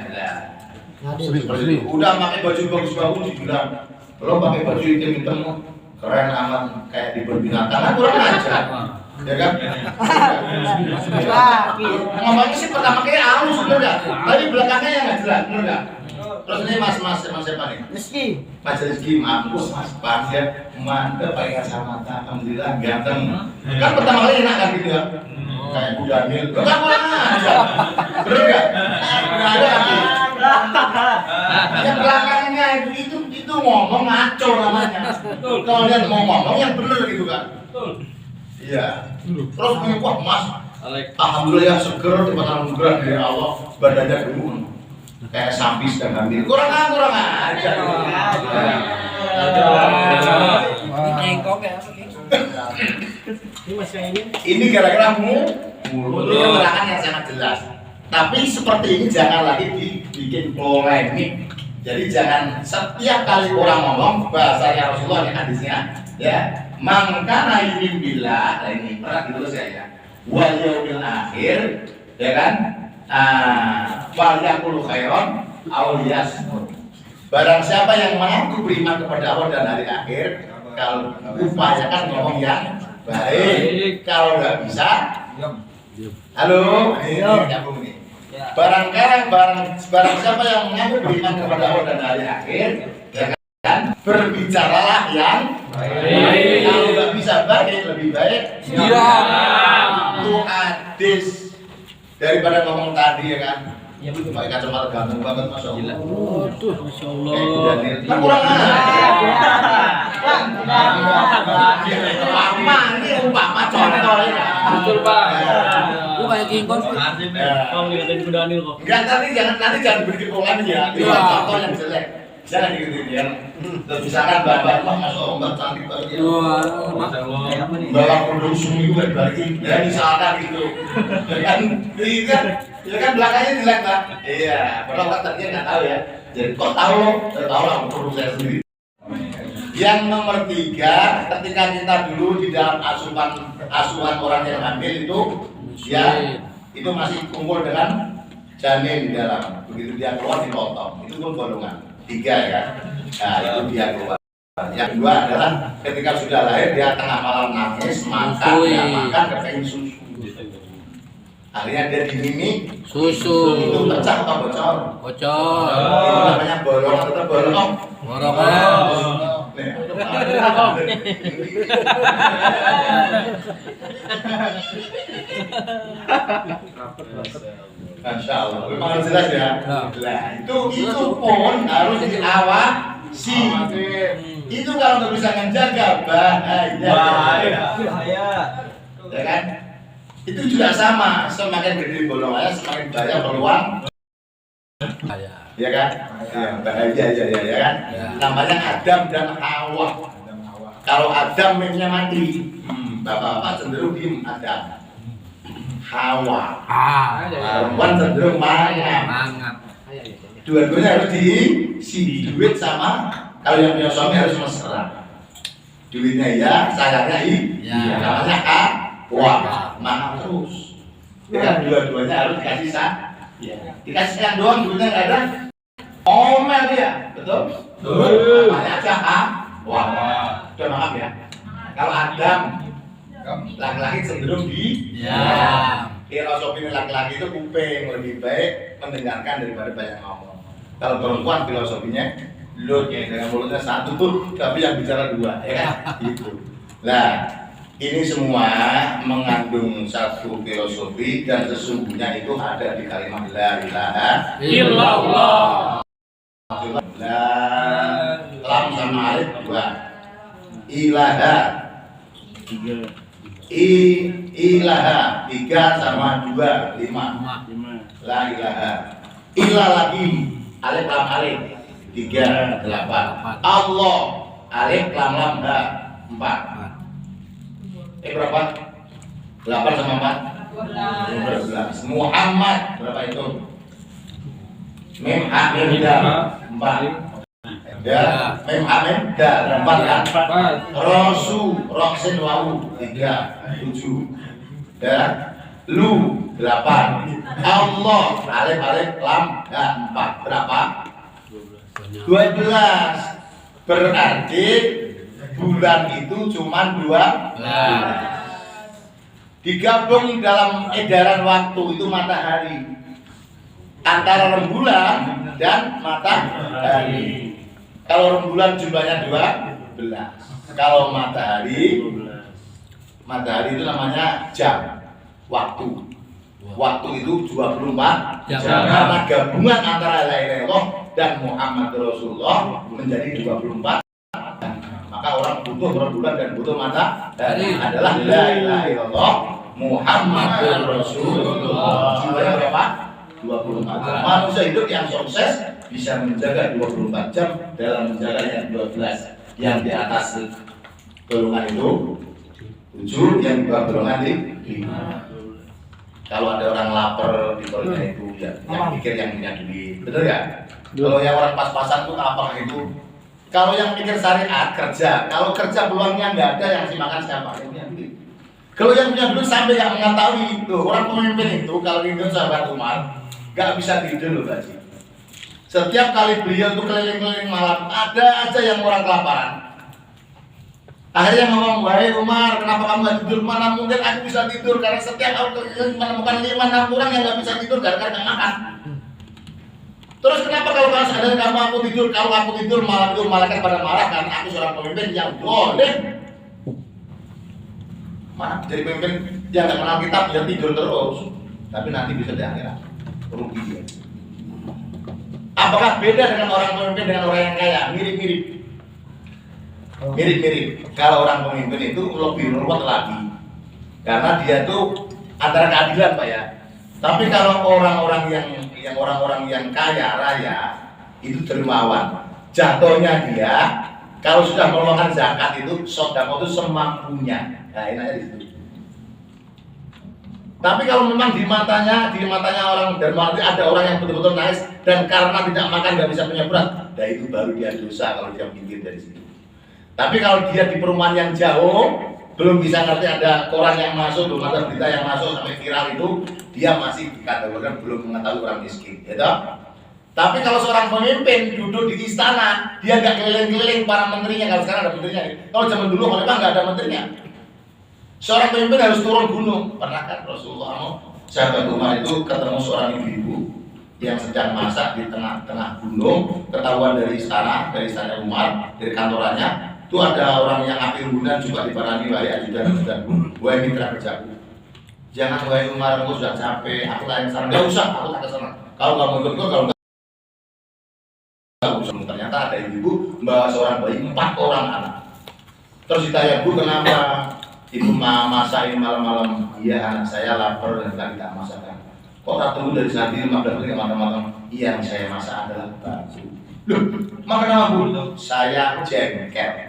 Udah pakai baju bagus-bagus dibilang lo pakai baju hitam-hitam keren amat kayak di binatang kan kurang ajar ya kan? Ngomongnya sih pertama kayak halus bener tapi belakangnya yang nggak jelas bener nggak? Terus ini mas siapa nih? Mas Rizky, mampus mas Bang ya mantep pakai kacamata alhamdulillah ganteng kan pertama kali enak kan gitu ya kayak Bu Daniel lo kan kurang ajar bener nggak? Nggak ada lagi yang belakangnya itu ngomong ngaco namanya. Kalau dia mau ngomong yang bener gitu kan. Iya. Terus punya wah mas, alhamdulillah seger tempat anugerah dari Allah badannya gemuk kayak sapi sedang hamil. Kurang ajar. Ini gara-gara mulut keterangan yang sangat jelas. Tapi seperti ini jangan lagi dibikin polemik. Jadi jangan setiap kali orang ngomong bahasanya Rasulullah ini hadisnya ya. Mangkana yu'min billah, ini pernah ditulis ya. Wal yaumil akhir, ya kan? Fal yaqulu khairan aw liyasmut. Barang siapa yang mengaku beriman kepada Allah dan hari akhir, kalau upayakan ngomong yang baik. Kalau nggak bisa, halo, ini nyambung nih. Barang siapa yang mengaku beriman kepada Allah dan hari akhir, ya kan? Berbicaralah yang baik. Kalau nggak bisa baik, lebih baik itu hadis daripada ngomong tadi ya kan. Ya betul. Pakai kacamata ganteng banget Masya Allah. Masya Allah. Kan kurang ajar. Umpama contoh ya. Betul Pak. Lu kayak King Kong sih. Kamu dikatain Bu Daniel kok. Enggak, nanti jangan diberi polemik ya. Itu contoh yang jelek. Jangan digituin ya. Misalkan Bapak Masya Allah Mbak cantik banget ya. Masya Allah. Bapak kondom sumi gue dibalikin. Ya misalkan gitu. Ya kan belakangnya jelek lah. Iya. Padahal kan tadinya nggak tahu ya. Jadi kok tahu lo? Saya tahu lah produk saya sendiri. Yang nomor 3, ketika kita dulu di dalam asuhan orang yang hamil itu ya itu masih kumpul dengan janin di dalam. Begitu dia keluar dipotong. Itu pun bolongan. 3 ya. Nah itu dia keluar. Yang kedua adalah ketika sudah lahir dia tengah malam nangis makan kepengen susu. Akhirnya dia dimimi Susu. itu pecah atau bocor? Bocor. Itu namanya bolong atau bolong? Masya Allah, memang jelas ya. Nah, itu pun harus diawasi. Itu kalau nggak bisa menjaga bahaya. Ya kan? Itu juga sama, semakin gede bolongannya semakin banyak peluang Ya kan? Ya, bahagia aja ya kan? Namanya Adam dan Hawa. Kalau Adam memangnya mati, bapak-bapak cenderung diem Adam. Hawa. Perempuan cenderung mangap. Dua-duanya harus diisi duit sama. Kalau yang punya suami harus mesra. Duitnya ya, sayangnya iya. Namanya Hawa. Mangap terus. Ya, dua-duanya harus dikasih dikasih sekian doang, duitnya nggak ada. Omel dia, betul? Namanya aja Hawa. Udah maaf ya. Kalau Adam laki-laki cenderung filosofi laki-laki itu kuping, lebih baik mendengarkan daripada banyak ngomong. Kalau perempuan filosofinya mulutnya dengan mulutnya satu tuh, tapi yang bicara dua, ya kan? Gitu. Nah, ini semua mengandung satu filosofi dan sesungguhnya itu ada di kalimat la ilaha illallah. Lam sama alif dua. Ilaha ilaha 3 sama 2 5 la ilaha ilah lagi alif lam alif 3 8 Allah alif lam lam ha 4 berapa 8 sama 4 12 Muhammad berapa itu mim ha mim dal 4 ya, mem amen da 4 kan? Rasul, roksin wau 3, 7. Ya, lu 8. Allah, alif alif lam da 4. Berapa? 12. Berarti bulan itu cuma 12. Digabung dalam edaran waktu itu matahari. Antara rembulan dan matahari. Kalau rembulan jumlahnya 12. Kalau matahari itu namanya jam, waktu. Waktu itu 24 jam. Karena gabungan antara la ilaha illallah dan Muhammad Rasulullah menjadi 24. Maka orang butuh rembulan dan butuh matahari adalah la ilaha illallah Muhammad Rasulullah. Jumlahnya berapa? 24 jam. Manusia hidup yang sukses bisa menjaga 24 jam dalam menjaga yang 12. Yang di atas golongan itu 7, yang di bawah golongan 5. Kalau ada orang lapar di golongan itu ya, yang pikir yang punya duit, betul ya? Kalau yang orang pas-pasan tuh apa itu? Kalau yang pikir syariat kerja, kalau kerja peluangnya nggak ada, yang makan siapa? Yang punya duit. Kalau yang punya duit sampai yang mengetahui itu orang pemimpin itu kalau itu sahabat Umar nggak bisa tidur loh Baji. Setiap kali beliau tuh keliling-keliling malam ada aja yang orang kelaparan. Akhirnya ngomong, wahai Umar, kenapa kamu nggak tidur? Mana mungkin aku bisa tidur karena setiap aku menemukan 5-6 orang yang nggak bisa tidur gara-gara nggak makan. Terus kenapa kalau seandainya kamu aku tidur, kalau aku tidur malam itu malaikat pada marah kan? Aku seorang pemimpin yang boleh. Mana jadi pemimpin yang nggak kenal kitab dia tidur terus, tapi nanti bisa di akhirat rugi dia. Apakah beda dengan orang pemimpin dengan orang yang kaya? Mirip-mirip. Kalau orang pemimpin itu lebih ruwet lagi, karena dia tuh antara keadilan Pak ya. Tapi kalau orang-orang yang kaya raya itu dermawan. Jatuhnya dia kalau sudah mengeluarkan zakat itu sedekah itu semampunya. Nah, enaknya di situ. Tapi kalau memang di matanya orang dermawan itu ada orang yang betul-betul nice dan karena tidak makan nggak bisa punya beras, nah itu baru dia dosa kalau dia minggir dari situ. Tapi kalau dia di perumahan yang jauh, belum bisa ngerti ada koran yang masuk, belum ada berita yang masuk sampai viral itu, dia masih dikategorikan belum mengetahui orang miskin, ya toh? Tapi kalau seorang pemimpin duduk di istana, dia nggak keliling-keliling para menterinya. Kalau sekarang ada menterinya, kalau zaman dulu memang nggak ada menterinya. Seorang pemimpin harus turun gunung. Pernah kan Rasulullah sahabat Umar itu ketemu seorang ibu-ibu yang sedang masak di tengah-tengah gunung, ketahuan dari istana Umar, dari kantorannya, itu ada orang yang api unggulan juga diparani wahai ajudan, wahai mitra kerjaku. Jangan wahai Umar, aku sudah capek, aku lain sana. Enggak usah, aku tak ke sana. Kalau kamu ikut kalau enggak usah. Ternyata ada ibu membawa seorang bayi 4 orang anak. Terus ditanya, Bu, kenapa Ibu masakin malam-malam? Iya, anak saya lapar dan tadi tak masakan. Kok tak tunggu dari saat ini 15 menit matang-matang? Yang saya masak adalah batu. Loh, makan apa Bu? Saya jengkel.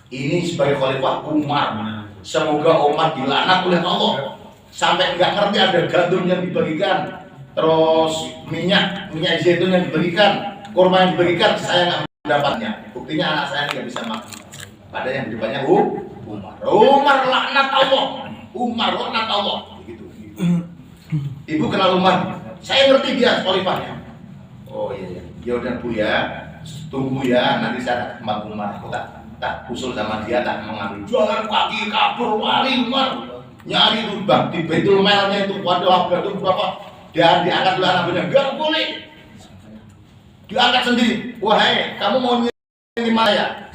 Ini sebagai khalifah Umar. Semoga Umar dilaknat oleh Allah. Sampai nggak ngerti ada gandum yang dibagikan, terus minyak zaitun yang diberikan, kurma yang diberikan, saya nggak mendapatnya. Buktinya anak saya nggak bisa makan. Padahal yang depannya Umar. Umar laknat Allah. Umar laknat Allah. Begitu. Ibu kenal Umar? Saya ngerti dia khalifahnya. Oh iya. Ya udah Bu ya, tunggu ya. Nanti saya ke Umar. Aku tak usul sama dia, tak mengambil. Jangan kaki kabur wali Umar. Nyari itu bang di Baitul Malnya itu, waduh apa itu berapa? Dan diangkat oleh anak buahnya. Gak boleh. Diangkat sendiri. Wahai, kamu mau nyirim saya?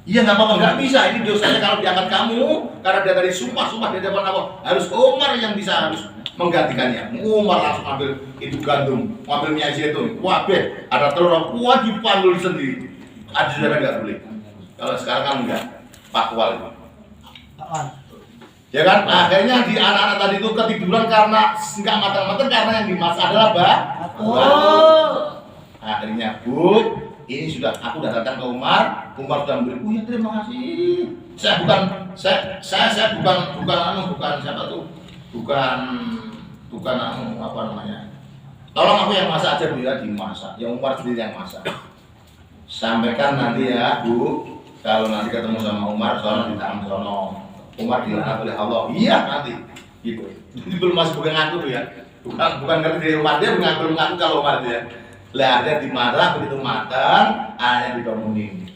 Iya nggak apa-apa, nggak bisa. Ini dosanya kalau diangkat kamu, karena dia tadi sumpah di depan Allah. Harus Umar yang bisa harus menggantikannya. Umar langsung ambil itu gandum, ambil minyak zaitun. Wah, ada telur, wah dipanggul sendiri. Ada saudara nggak boleh. Kalau sekarang kan enggak, pakwal itu. Ya kan? Akhirnya di anak-anak tadi itu ketiduran karena nggak matang-matang karena yang dimasak adalah batu. Akhirnya Bu, ini sudah aku udah datang ke Umar sudah memberi. Oh ya terima kasih. Saya bukan siapa tuh? Bukan apa namanya? Tolong aku yang masak aja Bu ya, dimasak. Yang Umar sendiri yang masak. Sampaikan nanti ya Bu, kalau nanti ketemu sama Umar, soalnya di tangan sono. Umar dilaknat oleh Allah. Iya nanti. Gitu. Jadi belum masih bukan ngaku ya. Bukan ngerti dari Umar, dia belum ngaku kalau Umar dia. Lah ada dimasak begitu matang, hanya dibangunin.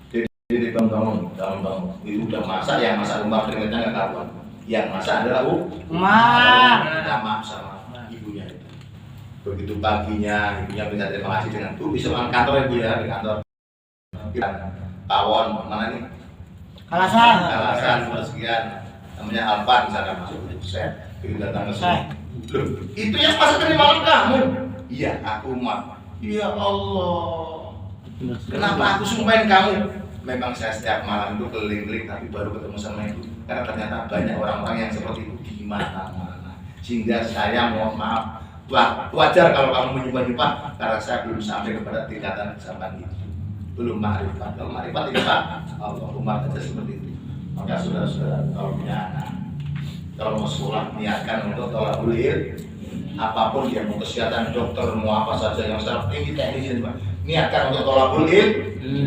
Jadi dibangun. Itu udah masak, yang masak Umar keringetnya nggak karuan. Yang masak adalah Umar. Minta maaf sama ibunya. Begitu paginya, ibunya minta terima kasih dengan Bu, bisa makan kantor ibu ya, di kantor. Tawon mana nih? Kalasan sekian, namanya Alfa misalkan masuk saya, itu datang ke sini. Loh, itu yang masa tadi malam kamu? Iya, aku Umar. Ya Allah, kenapa aku sumpahin kamu? Memang saya setiap malam itu keliling-keliling, tapi baru ketemu sama ibu. Karena ternyata banyak orang-orang yang seperti itu di mana-mana. Sehingga saya mohon maaf. Wajar kalau kamu menyumpah-nyumpah, karena saya belum sampai kepada tingkatan kesabaran itu. Belum ma'rifat. Kalau ma'rifat itu Pak, Allah Umar saja seperti itu. Maka saudara-saudara kalau punya anak, kalau mau sekolah niatkan untuk thalabul ilm. Apapun dia mau kesehatan, dokter, mau apa saja yang secara tinggi teknis ini, niatkan untuk thalabul ilm.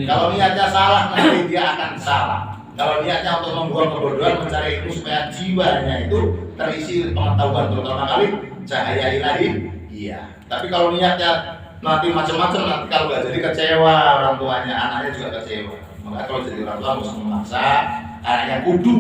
Kalau niatnya salah nanti dia akan salah. Kalau niatnya untuk membuang kebodohan, mencari ilmu supaya jiwanya itu terisi pengetahuan, terutama kali cahaya ilahi. Iya. Tapi kalau niatnya nanti macam-macam, nanti kalau nggak jadi kecewa orang tuanya, anaknya juga kecewa. Maka kalau jadi orang tua harus memaksa anaknya kudu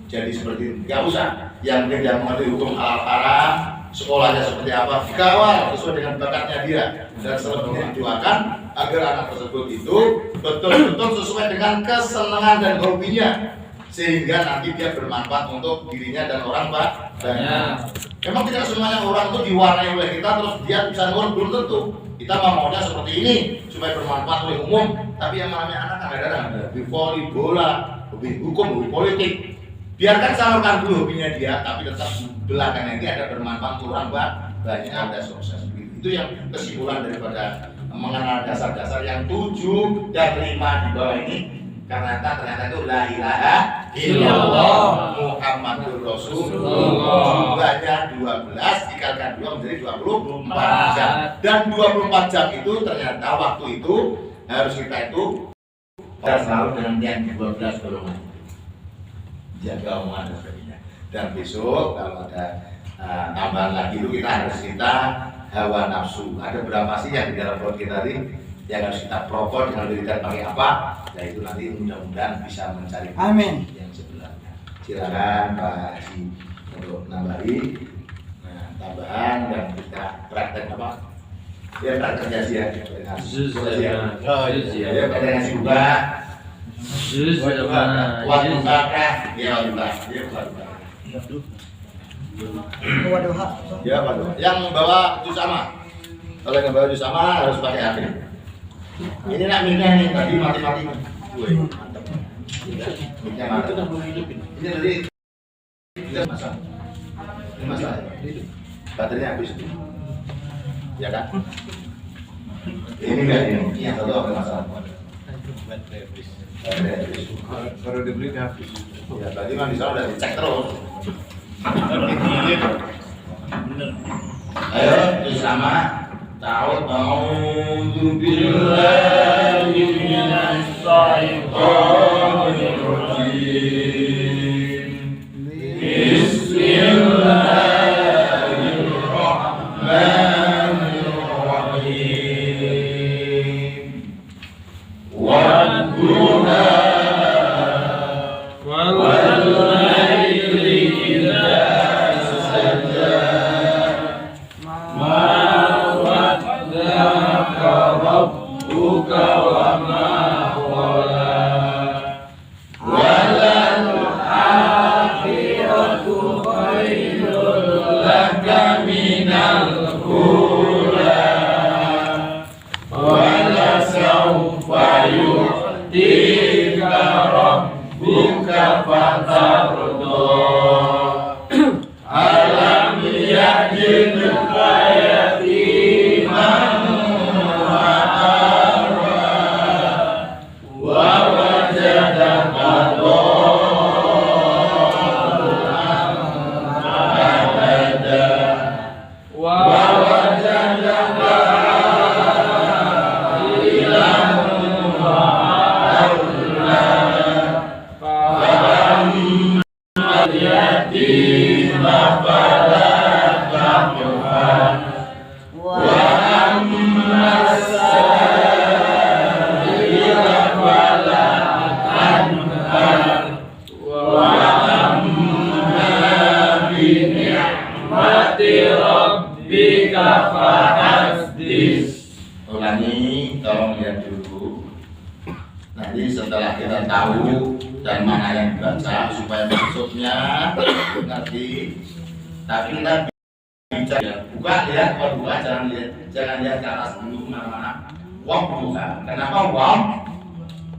jadi seperti itu. Nggak usah. Yang penting dia mengerti hukum halal haram, sekolahnya seperti apa, dikawal sesuai dengan bakatnya dia, dan selanjutnya didoakan agar anak tersebut itu betul-betul sesuai dengan kesenangan dan hobinya, sehingga nanti dia bermanfaat untuk dirinya dan orang banyak. Memang tidak semuanya orang itu diwarnai oleh kita terus dia bisa nurut, belum tentu. Kita maunya seperti ini supaya bermanfaat oleh umum, tapi yang namanya anak kadang-kadang ada hobi voli bola, hobi hukum, hobi politik. Biarkan salurkan dulu hobinya dia, tapi tetap belakangnya ini ada bermanfaat untuk orang banyak, ada sukses. Itu yang kesimpulan daripada mengenal dasar-dasar yang 7 dan 5 di bawah ini. Karena ternyata itu la ilaha illallah Muhammadur Rasulullah. Jumlahnya 12 dikalikan 2 menjadi 24 jam. Dan 24 jam itu ternyata waktu itu harus kita itu selalu dengan yang 12 golongan. Jaga omongan dan sebagainya. Dan besok kalau ada tambahan lagi itu kita hawa nafsu. Ada berapa sih yang di dalam perut kita ini yang harus kita propor dengan wiridan pakai apa? Nah itu nanti mudah-mudahan bisa mencari yang sebelahnya. Silakan Pak Haji untuk nambahi tambahan dan kita praktek apa? Ya praktek ngaji ya. Ya praktek ngaji juga. Waktu bakah ya Allah. Ya waduh. Yang bawa jus sama. Kalau yang bawa jus sama harus pakai akhir. Ini nak minyak nih, tadi mati-mati. Wih, mantap. Minyak mantap. Ini tadi masak. Ini masak. baterainya habis. Ya kan? Ini enggak ini. Yang satu apa masalah? Baterai habis. Baru dibeli dia habis. Ya, berarti kan bisa udah dicek terus. Ayo, itu sama. A'udzu billahi minasy syaithanir rajim. Bismillahirrahmanirrahim. Wadduha wal-laili idza saja. Rabbuka wa ma qala walal akhiratu khairul laka minal ula wala sawfa yu'tika rabbuka fatarda alam yajidka yatiman ulangi, tolong lihat dulu. Nanti setelah kita tahu dan mana yang dibaca supaya maksudnya ngerti. Tapi kita bicara, buka lihat, buka jangan lihat ke atas dulu mana-mana. Wong buka. Kenapa wong?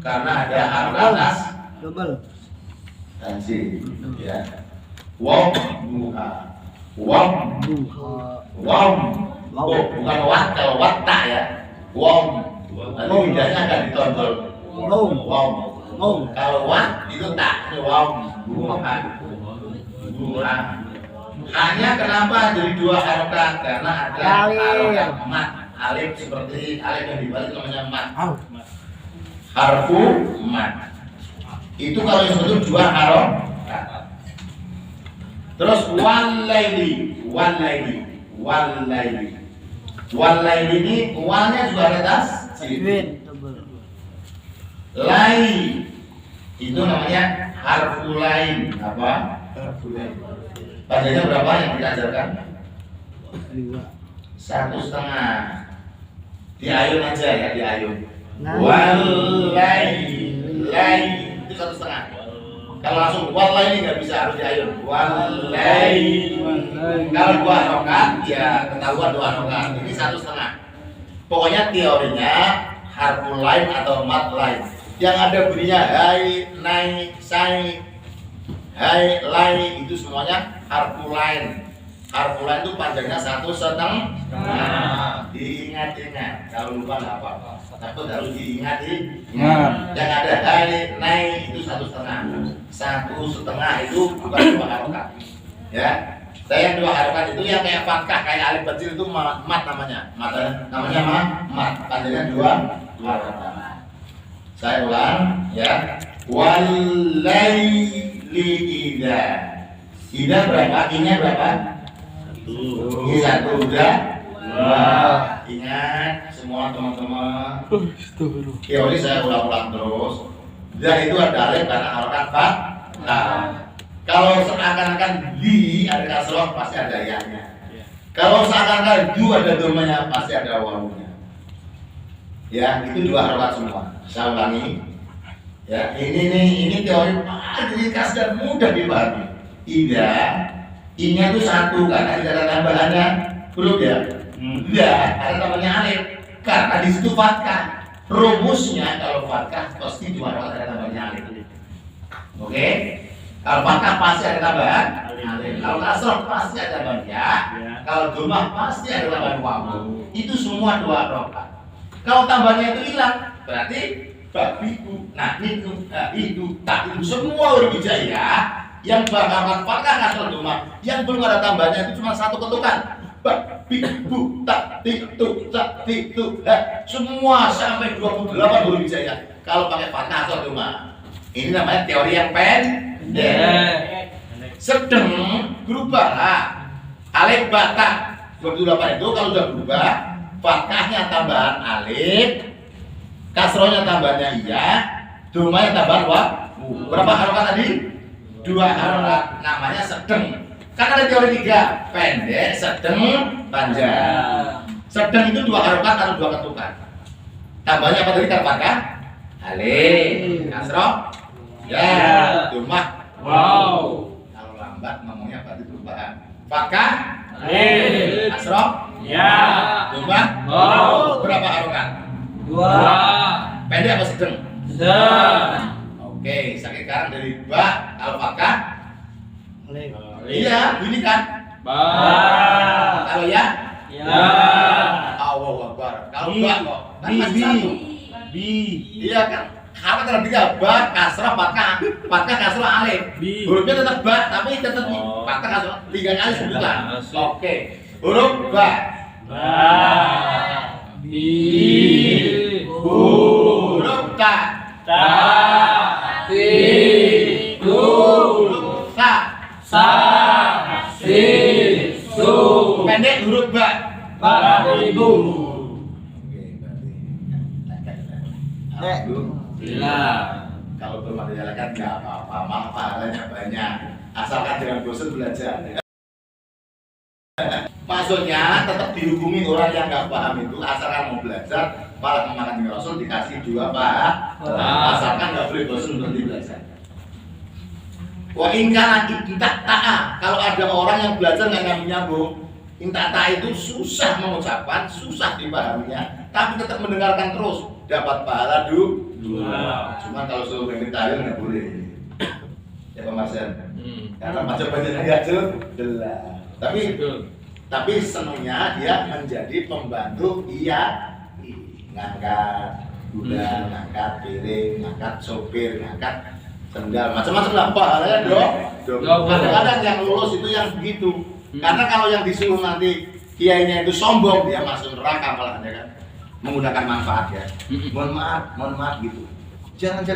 Karena ada harga atas. Double. Tansi, ya. Wong buka. Wong Wong, oh, bukan wat, kalau wat tak ya. Wong, nanti lidahnya akan ditonjol. Wong, kalau wat itu tak, wong, bukan. Hanya kenapa jadi dua harokat? Karena ada harokat mat, alif seperti alif yang dibalik namanya mat. Harfu mat. Itu kalau yang sebetulnya dua harokat. Terus walaili ini walnya juga ada tasjid. Lai itu namanya harfu lain. Apa? Harfu lain. Padanya berapa yang kita ajarkan? 1,5. Diayun aja ya, diayun. Walaili itu 1,5. Kalau langsung walaili nggak bisa, harus diayun. Walaili. Kalau dua harokat ya ketahuan dua harokat. Ini 1,5. Pokoknya teorinya harfu lain atau mat lain. Yang ada bunyinya hai, nai, sai, hai, lai itu semuanya harfu lain. Harfu lain itu panjangnya 1,5. Diingat-ingat. Kalau lupa nggak apa-apa. Takut harus diingat-ingat. Yang ada hai, nai itu 1,5. 1,5 itu bukan dua harokat. Ya. Saya yang dua harokat itu yang kayak fathah, kayak alif kecil itu mat namanya. Namanya mat. Panjangnya dua harokat. Saya ulang ya. Walaili idza. Idza berapa? I-nya berapa? 1. I1 udah. Ingat semua teman-teman. Teori saya ulang-ulang terus. Dan itu ada alif karena harokat fathah. Kalau seakan-akan di ada kasroh pasti ada ya-nya. Kalau seakan-akan du ada domanya pasti ada wawunya. Ya, itu dua harokat semua. Saya ulangi. Ya, ini teori ringkas dan mudah dipahami. Ida, I-nya itu 1 karena tidak ada tambahannya. Belum ya? Tidak, ada tambahannya alif. Karena di situ fathah. Rumusnya kalau fathah pasti dua harokat ada tambahannya alif. Oke? Kalau fathah pasti ada tambahan alif. Kalau kasroh pasti ada tambahan ya. Kalau domah pasti ada tambahan wawu. Itu semua 2 harokat. Kalau tambahnya itu hilang, berarti babiku, nah itu, tak itu semua huruf hijaiyah yang berharokat fathah kasroh domah, yang belum ada tambahnya itu cuma 1 ketukan. Babiku, tak itu, semua sampai 28 huruf hijaiyah. Kalau pakai fathah kasroh domah, ini namanya teori yang pendek. Sedang berubahlah alif bata 28 itu kalau sudah berubah fathahnya tambahan alif, kasrohnya tambahannya iya, domanya tambahan wawu. Berapa harokat tadi? 2 harokat, namanya sedang. Kan ada teori 3, pendek, sedang, panjang. Sedang itu 2 harokat atau 2 ketukan. Tambahnya apa tadi kan fathah? Alif, kasroh, ya, domah, wow. Kalau lambat ngomongnya berarti perubahan. Fathah, alif, kasroh, ya, domah, wow. Berapa harokat? 2. Pendek apa sedang? Sedang. Oke, sakit sekarang dari ba, kalau fathah, alif. Iya, bunyi kan? Ba. Kalau ya? Ya. Allahu Akbar. Kalau ba kok? Kan masih 1. Iya kan? Apa terhadap 3? Ba, kasrah, fathah, kasrah, alif. Hurufnya tetap ba, tapi tetap fathah, kasrah, 3 kali sebutan. Oke. Huruf ba. Huruf ta. Huruf sa. Pendek huruf ba. Ibu. Kalau belum ada jalan nggak apa-apa, malah pahalanya banyak. Asalkan jangan bosan belajar. Maksudnya tetap dihukumi orang yang nggak paham itu, asalkan mau belajar, malah memakan Rasul dikasih 2 asalkan nggak boleh bosan berhenti belajar. Wah ingkar intak ta'a, kalau ada orang yang belajar nggak nyambung, intak ta'a itu susah mengucapkan, susah dipahaminya, tapi tetap mendengarkan terus, dapat pahala 2. Cuman kalau suruh pengen tahlil nggak boleh. Ya Pak Marsen, karena baca-bacanya nggak jelas. Tapi senangnya dia menjadi pembantu ngangkat gula, ngangkat piring, ngangkat sopir, ngangkat sendal, macam-macam lah pahalanya dong. Kadang-kadang yang lulus itu yang begitu. Karena kalau yang disuruh nanti kiainya itu sombong, dia masuk neraka malah kan, menggunakan manfaat ya. Mohon maaf gitu. Jangan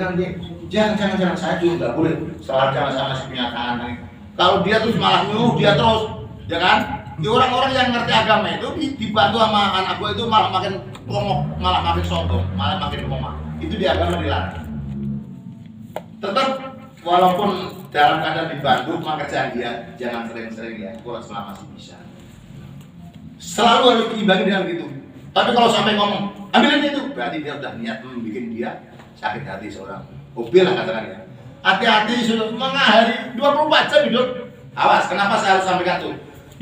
saya juga nggak boleh. Soal jangan sama si punya tangan. Kalau dia tuh malah nyuruh dia terus, ya kan? Di orang-orang yang ngerti agama itu dibantu sama anak gue itu malah makin pongok, malah makin sombong, malah makin lemah. Itu di agama dilarang. Tetap walaupun dalam keadaan dibantu pekerjaan dia, jangan sering-sering ya, kalau selama masih bisa. Selalu harus diimbangi dengan gitu. Tapi kalau sampai ngomong, ambilin itu, berarti dia udah niat membuat dia sakit hati seorang. Mobil lah katakan ya. Hati-hati sudah mengahari 24 jam hidup. Awas, kenapa saya harus sampaikan itu?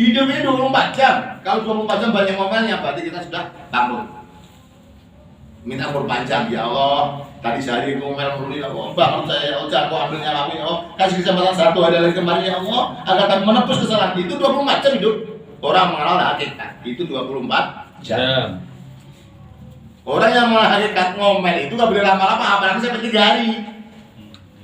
Hidup ini 24 jam. Kalau 24 jam banyak ngomelnya, berarti kita sudah bangkrut. Minta umur panjang ya Allah. Tadi sehari ngomel mulu ya Allah. Bangun saya ya Allah, aku ambil nyalamin ya Allah. Kasih kesempatan 1 hari lagi kemarin ya Allah. Agar kami menepus kesalahan. Itu 24 jam hidup. Orang mengenal hakikat. Itu 24 jam. Orang yang mengenal hakikat ngomel itu gak boleh lama-lama. Apalagi sampai 3 hari.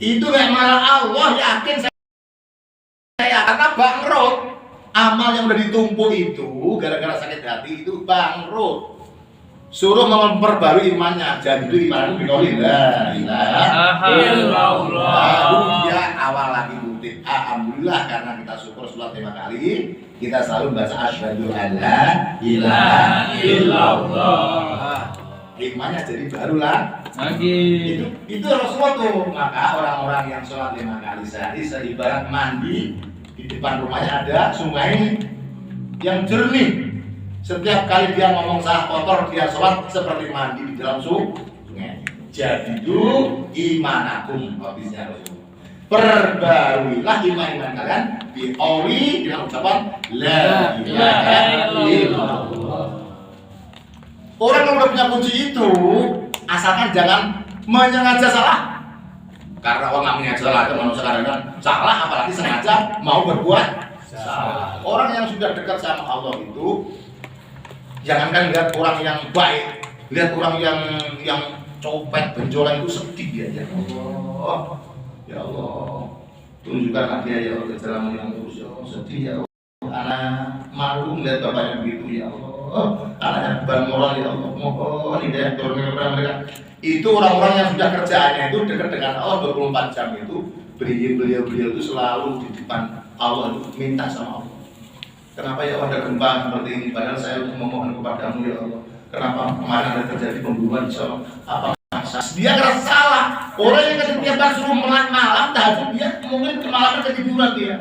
Itu kayak malah Allah yakin saya karena bangkrut. Amal yang udah ditumpuk itu gara-gara sakit hati itu bangkrut. Suruh memperbarui imannya. Jadi itu iman itu la ilaha illallah. Dia awal lagi bukti. Alhamdulillah karena kita syukur sholat 5 kali, kita selalu baca asyhadu alla ilaha illallah. Imannya jadi barulah lagi. Itu Rasulullah tuh. Maka orang-orang yang sholat 5 kali sehari seibarat mandi. Di depan rumahnya ada sungai yang jernih. Setiap kali dia ngomong salah kotor, dia sholat seperti mandi di dalam sungai. Jadi itu imanakum, habisnya Rasulullah. Perbaruilah iman kalian bi'awi dengan ucapan la ilaha illallah. Orang yang udah punya kunci itu, asalkan jangan menyengaja salah. Karena orang namanya salah itu manusia kadang salah, apalagi sengaja mau berbuat salah. Orang yang sudah dekat sama Allah itu, jangankan lihat orang yang baik, lihat orang yang copet, benjolan itu sedih dia. Ya Allah, ya Allah, tunjukkanlah dia ya Allah jalan yang lurus ya Allah. Sedih ya Allah, anak malu melihat bapaknya begitu ya Allah. Anaknya beban moral ya Allah, mohon hidayah turunkan kepada mereka. Itu orang-orang yang sudah kerjaannya itu dekat dengan Allah 24 jam itu, beliau itu selalu di depan Allah itu minta sama Allah. Kenapa ya ada gempa seperti ini? Padahal saya memohon kepadamu ya Allah. Kenapa kemarin ada terjadi pembunuhan? Insyaallah apa? Dia ngerasa salah. Orang yang ketika suruh malam tahajud dia mungkin kemalaman ketiduran dia.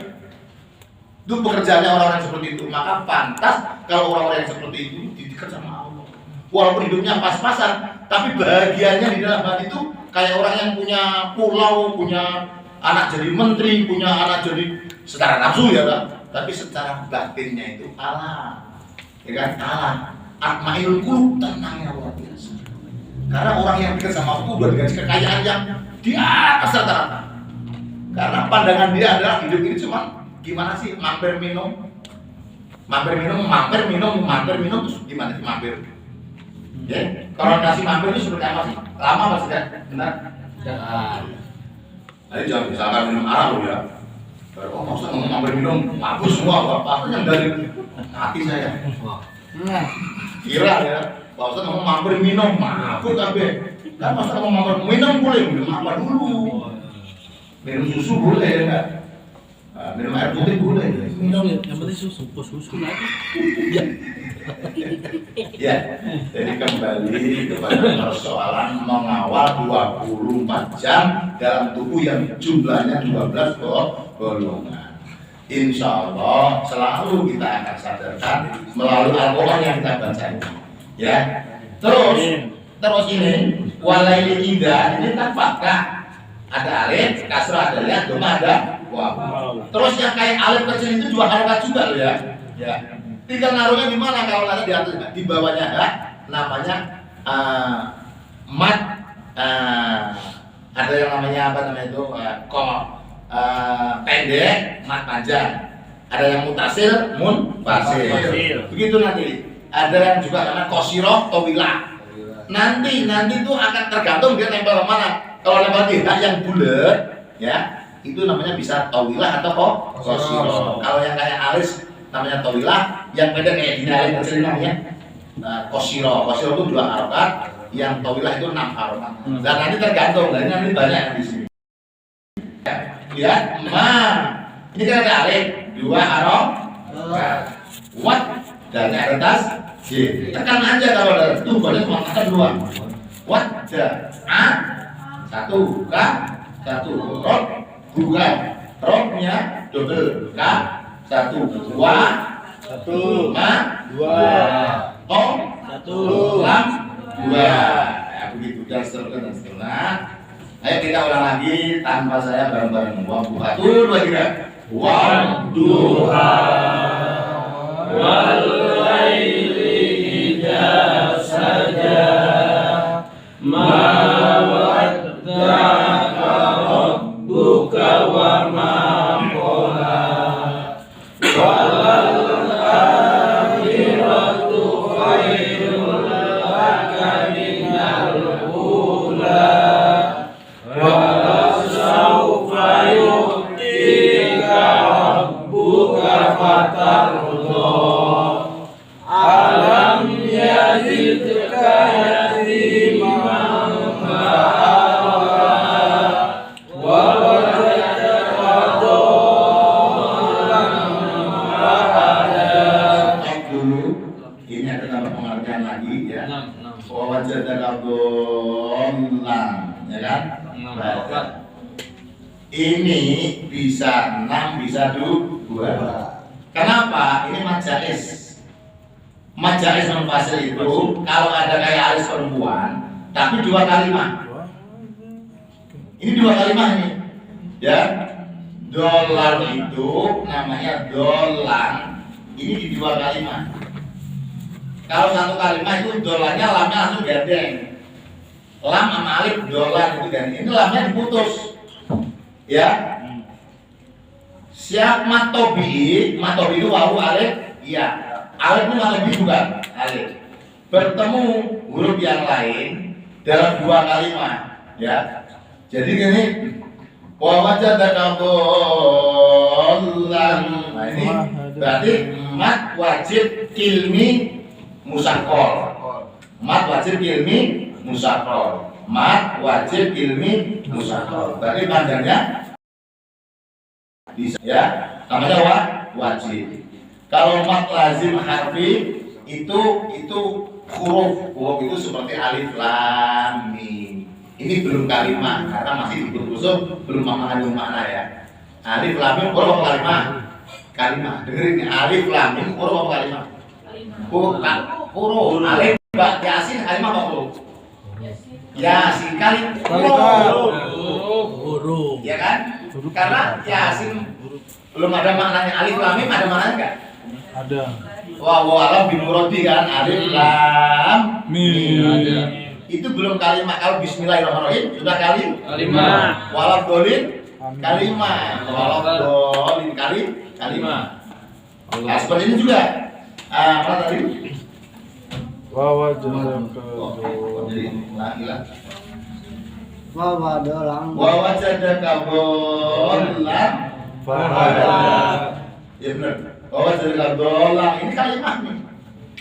Itu pekerjaannya orang-orang seperti itu. Maka pantas kalau orang-orang yang seperti itu didekat sama Allah. Walaupun hidupnya pas-pasan, tapi bahagianya di dalam hati itu kayak orang yang punya pulau, punya anak jadi menteri, punya anak jadi secara nafsu ya kan? Tapi secara batinnya itu Allah, ya kan? Allah, atmainul qulub, tenangnya luar biasa. Karena orang yang dekat sama aku udah dikasih kekayaan yang di atas rata-rata. Karena pandangan dia adalah hidup ini cuma gimana sih mampir minum, terus gimana sih mampir? Ya, kalau kasih mampir itu seperti apa sih? Lama apa sih kan? Benar? Jadi jangan misalkan minum arak loh ya. Oh, maksudnya ngomong mampir minum, mabuk semua, apa yang dari hati saya. Kira ya, maksudnya ngomong mampir minum, mabuk kabeh. Kan maksudnya ngomong mampir minum boleh, minum apa dulu? Minum susu boleh ya enggak? Minum air putih boleh. Minum yang penting susu lagi. Ya, jadi kembali kepada persoalan mengawal 24 jam dalam tubuh yang jumlahnya 12 golongan. Insya Allah selalu kita akan sadarkan melalui Al-Quran yang kita baca ini. Ya, terus ini walaili indah ini tak fathah, ada alif, kasrah ada ya, doma ada waw. Terus yang kayak alif kecil itu 2 harokat juga loh ya. Ya. Tinggal naruhnya di mana? Kalau nanti di atas, di bawahnya namanya mat, ada yang namanya apa namanya itu pendek, mat panjang. Ada yang mutasil, munfasil. Begitu nanti. Ada yang juga namanya qasiroh, tawilah. Nanti itu akan tergantung dia nempel mana. Kalau nempel di hak yang bulat, ya itu namanya bisa tawilah atau qasiroh. Kalau yang kayak alis namanya tawilah, yang pendek kayak gini alif kecil namanya qasiroh. Qasiroh itu 2 harokat, yang tawilah itu 6 harokat. Dan nanti tergantung, dan nanti banyak yang di sini. Lihat, ini kan ada alif 2 harokat. Wat dan atas j. Tekan aja kalau ada itu boleh cuma tekan 2. Wat a 1 k 1 rob 2 robnya double k 1 2 ma 2 tom 1 lam 2 ya begitu dan seterusnya. Ayo kita ulang lagi tanpa saya bareng-bareng. Waktu 1 2 3 wadduha wal laili idza saja ma wadda'aka rabbuka wa ma qala walal akhiratu khairul laka minal ula wa sawfa yu'tika rabbuka fatarda alam yazidka yatiman fa'awa wa wajadaka dhallan fahada. Dulu ini ada tambah pengertian lagi ya. Wa wajadaka dhallan, ya kan? Ini bisa 6 bisa 2. Kenapa? Ini majais. Majais munfasil itu kalau ada kayak alis perempuan tapi 2 kalimat. Ini 2 kalimat nih. Ya. Dolar itu namanya dolan. Ini di 2 kalimat. Kalau 1 kalimat itu dolarnya lamnya langsung gandeng. Lam sama alif dolar itu gandeng. Ini lamnya diputus. Ya. Siap matobi itu wawu alif iya. Alif itu alif bukan alif. Bertemu huruf yang lain dalam dua kalimat, ya. Jadi gini, wa wajadaka dhallan. Nah ini berarti mat wajib kilmi musaqqal. Mat wajib kilmi musaqqal. Mat wajib kilmi musaqqal. Berarti panjangnya bisa, ya, namanya wajib. Kalau mat lazim harfi itu huruf itu seperti alif lam mim. Ini belum kalimat karena masih diberusuk, belum mengandung makna, ya. Alif lam mim huruf apa kalimat? Kalimat. Dengerin, alif lam mim huruf apa kalimat? Huruf. Alif ba yasin kalimat apa huruf? Yasin kali huruf. Ya kan? Karena yasin belum ada maknanya. Alif lam mim ada maknanya enggak? Ada. Wa alam binuroti kan alif lam mim. Ada. Itu belum kalimat. Kalau bismillahirrahmanirrahim sudah Kalimat. walad dolin kalimat. Walad dolin kalimat. Nah, seperti ini juga. Apa tadi? Wa wajadaka Wa wajadaka dhallan fahada. Ya benar. Wa wajadaka dhallan ini kalimat nih.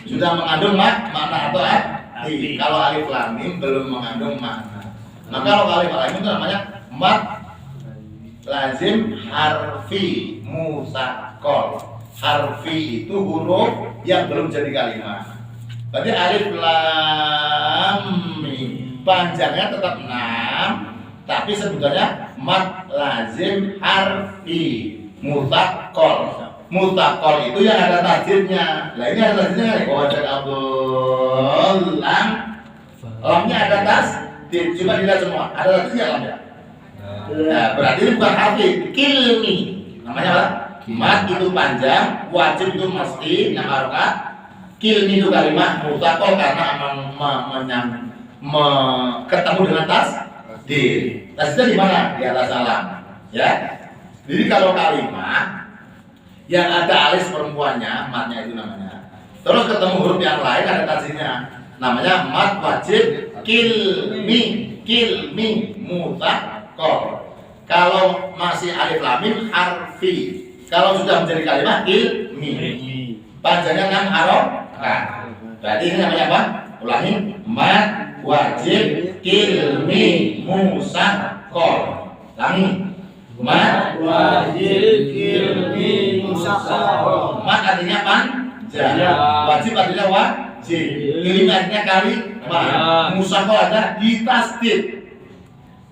Sudah mengandung makna atau arti. Kalau alif lam mim belum mengandung makna. Maka kalau alif lam mim itu namanya mat lazim harfi musaqqal. Harfi itu huruf yang belum jadi kalimat. Berarti alif lam mim panjangnya tetap 6, tapi sebetulnya mat lazim harfi musaqqal. Musaqqal itu yang ada tajwidnya. Lah ini ada tajwidnya nih. Wajad Abdul lam. Lamnya ada tasdid. Coba dilihat semua. Ada tajwidnya lamnya. Nah, berarti ini bukan harfi, kilmi. Namanya apa? Mat itu panjang, wajib itu mesti 6 harokat. Kilmi itu kalimat musaqqal karena ketemu dengan tasdid. Tasdidnya di mana? Di atas lam. Ya. Jadi kalau kalimat yang ada alis perempuannya, matnya itu namanya. Terus ketemu huruf yang lain ada tasdidnya. Namanya mat wajib kilmi musaqqal. Kalau masih alif lam mim harfi. Kalau sudah menjadi kalimat ilmi. Panjangnya 6 harokat. Berarti ini namanya apa? Ulangi, mat wajib kilmi musaqqal. Ulangi, mat wajib kilmi musaqqal. Mat artinya panjang, wajib artinya wajib, kilmi artinya kalimat, musaqqal artinya ditasdid.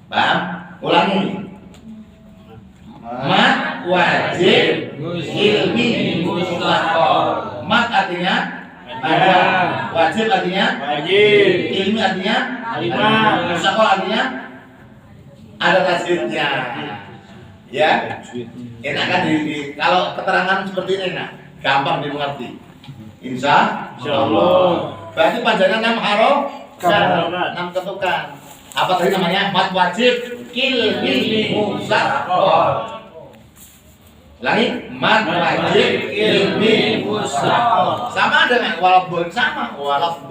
Paham? Ulangi, mat wajib kilmi musaqqal. Mat artinya panjang, wajib artinya wajib, ilmi artinya kalimat, musaqqal artinya ada tasdidnya. Ya, enak kan kalau keterangan seperti ini enak, gampang dimengerti. Insya Allah. Berarti panjangnya 6 harokat, 6 ketukan. Apa tadi namanya? Mat wajib kilmi musaqqal. Lagi mat wajib ilmi musaqqal. Sama dengan walad sama walad.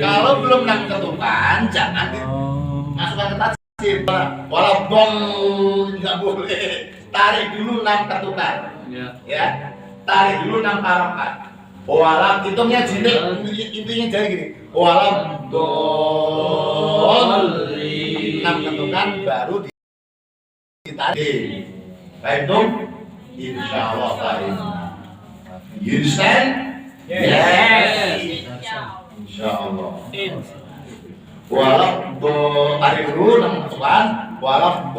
Kalau belum 6 ketukan jangan dimasukkan ke tasdid. Walad enggak boleh. Tarik dulu 6 ketukan. Ya. Tarik dulu 6 harokat. Walad hitungnya jilid, intinya jadi gini. Walad 6 ketukan baru ditarik. Baik dong? Insyaallah baik. You understand? Yes. Insyaallah. Walad tarik dulu 6 ketukan. Walad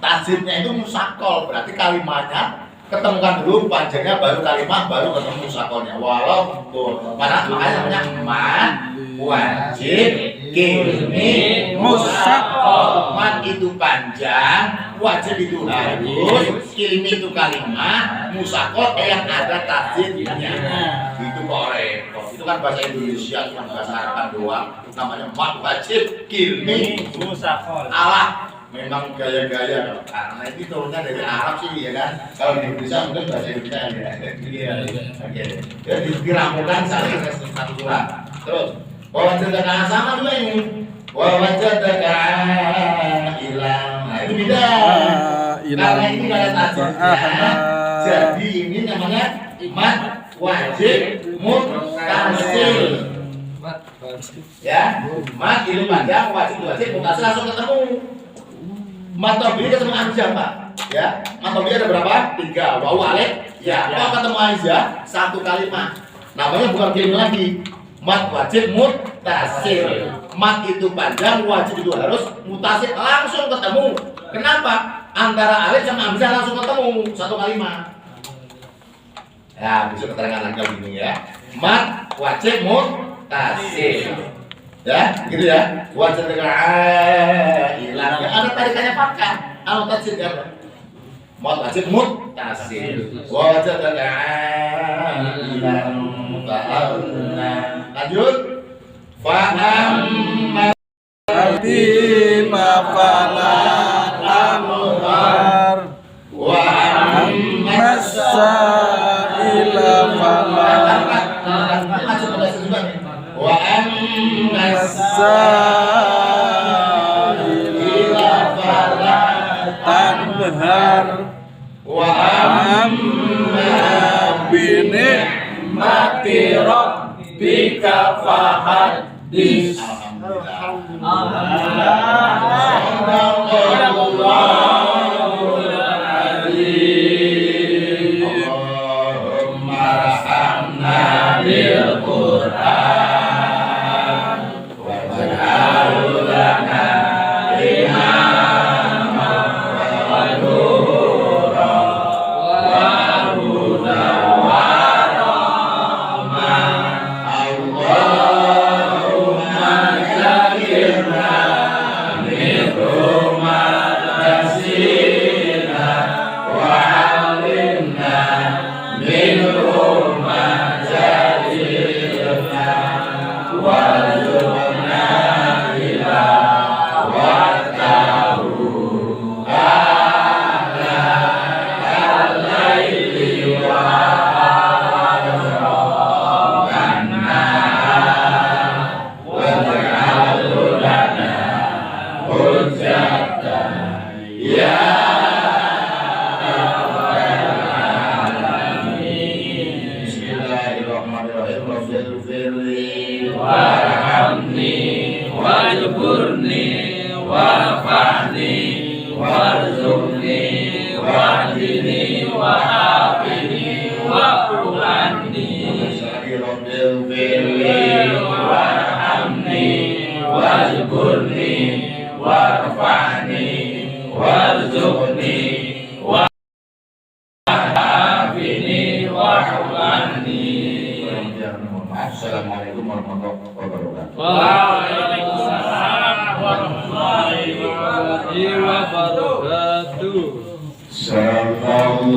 tasdidnya itu musaqqal, berarti kalimatnya ketemukan dulu panjangnya baru kalimat baru ketemu musaqqalnya. Walau makanya namanya mat wajib kilmi musaqqal. Mat itu panjang, wajib itu halus, kilmi itu kalimat, musaqqal yang ada tasdidnya. Itu kok repot. Itu itu kan bahasa Indonesia, cuma bahasa Arab doang. Namanya mat wajib kilmi Allah. Memang gaya-gaya karena ini turunnya dari Arab sih ya kan. Kalau di Indonesia mungkin bahasa Indonesia ya. Iya. Oke. Jadi diramukan saling satu surat. Terus wajadaka sama juga ini. Wajadaka ilang. Nah itu beda. Karena ini kalian tajwidnya. Jadi ini namanya mat wajib mutasil. Ya, mat itu panjang, wajib mutasil langsung ketemu. Mat tobi ketemu hamzah Pak. Ya, mat tobi ada berapa? 3. Wawu alif. Ya, kalau ketemu hamzah satu kalimat. Namanya bukan kirim lagi. Mat wajib mutasil. Mat itu panjang, wajib itu harus mutasil langsung ketemu. Kenapa? Antara alif sama hamzah langsung ketemu satu kalimat. Ya, bisa keterangan lagi kalau gini ya. Mat wajib mutasil. Ya, gitu ya. Wajib ilang. Ya, ada tarikannya fathah. Anu tasdid kan. Mat wajib mutasil. Wajib ilang ta'alna. Lanjut. Fa'amma Bima fala anwar wa ammasa ila fala wa ammasa ila fala tanhar wa amma bi ni'mati rabbika fahaddis. Allahumma rahamna bil Qur'an waj'alhu lana imama wa nura wa hudan wa rahmah. Allahumma zakirna min rumatasina wa alimna min rumatasina warzuqna ila watahu ala al-laili wa al-rahmana waj'alhu lana hujjatan ya Bismillahirrahmanirrahim. Rabbil firli warhamni wajburni warfa'ni warzuqni wahdini wa'afini wa'fu'anni. Rabbil firli warhamni wajburni warfa'ni warzuqni wa'afini wa'fu'anni. Assalamualaikum warahmatullahi wabarakatuh. Waalaikumsalam warahmatullahi wabarakatuh. Sallallahu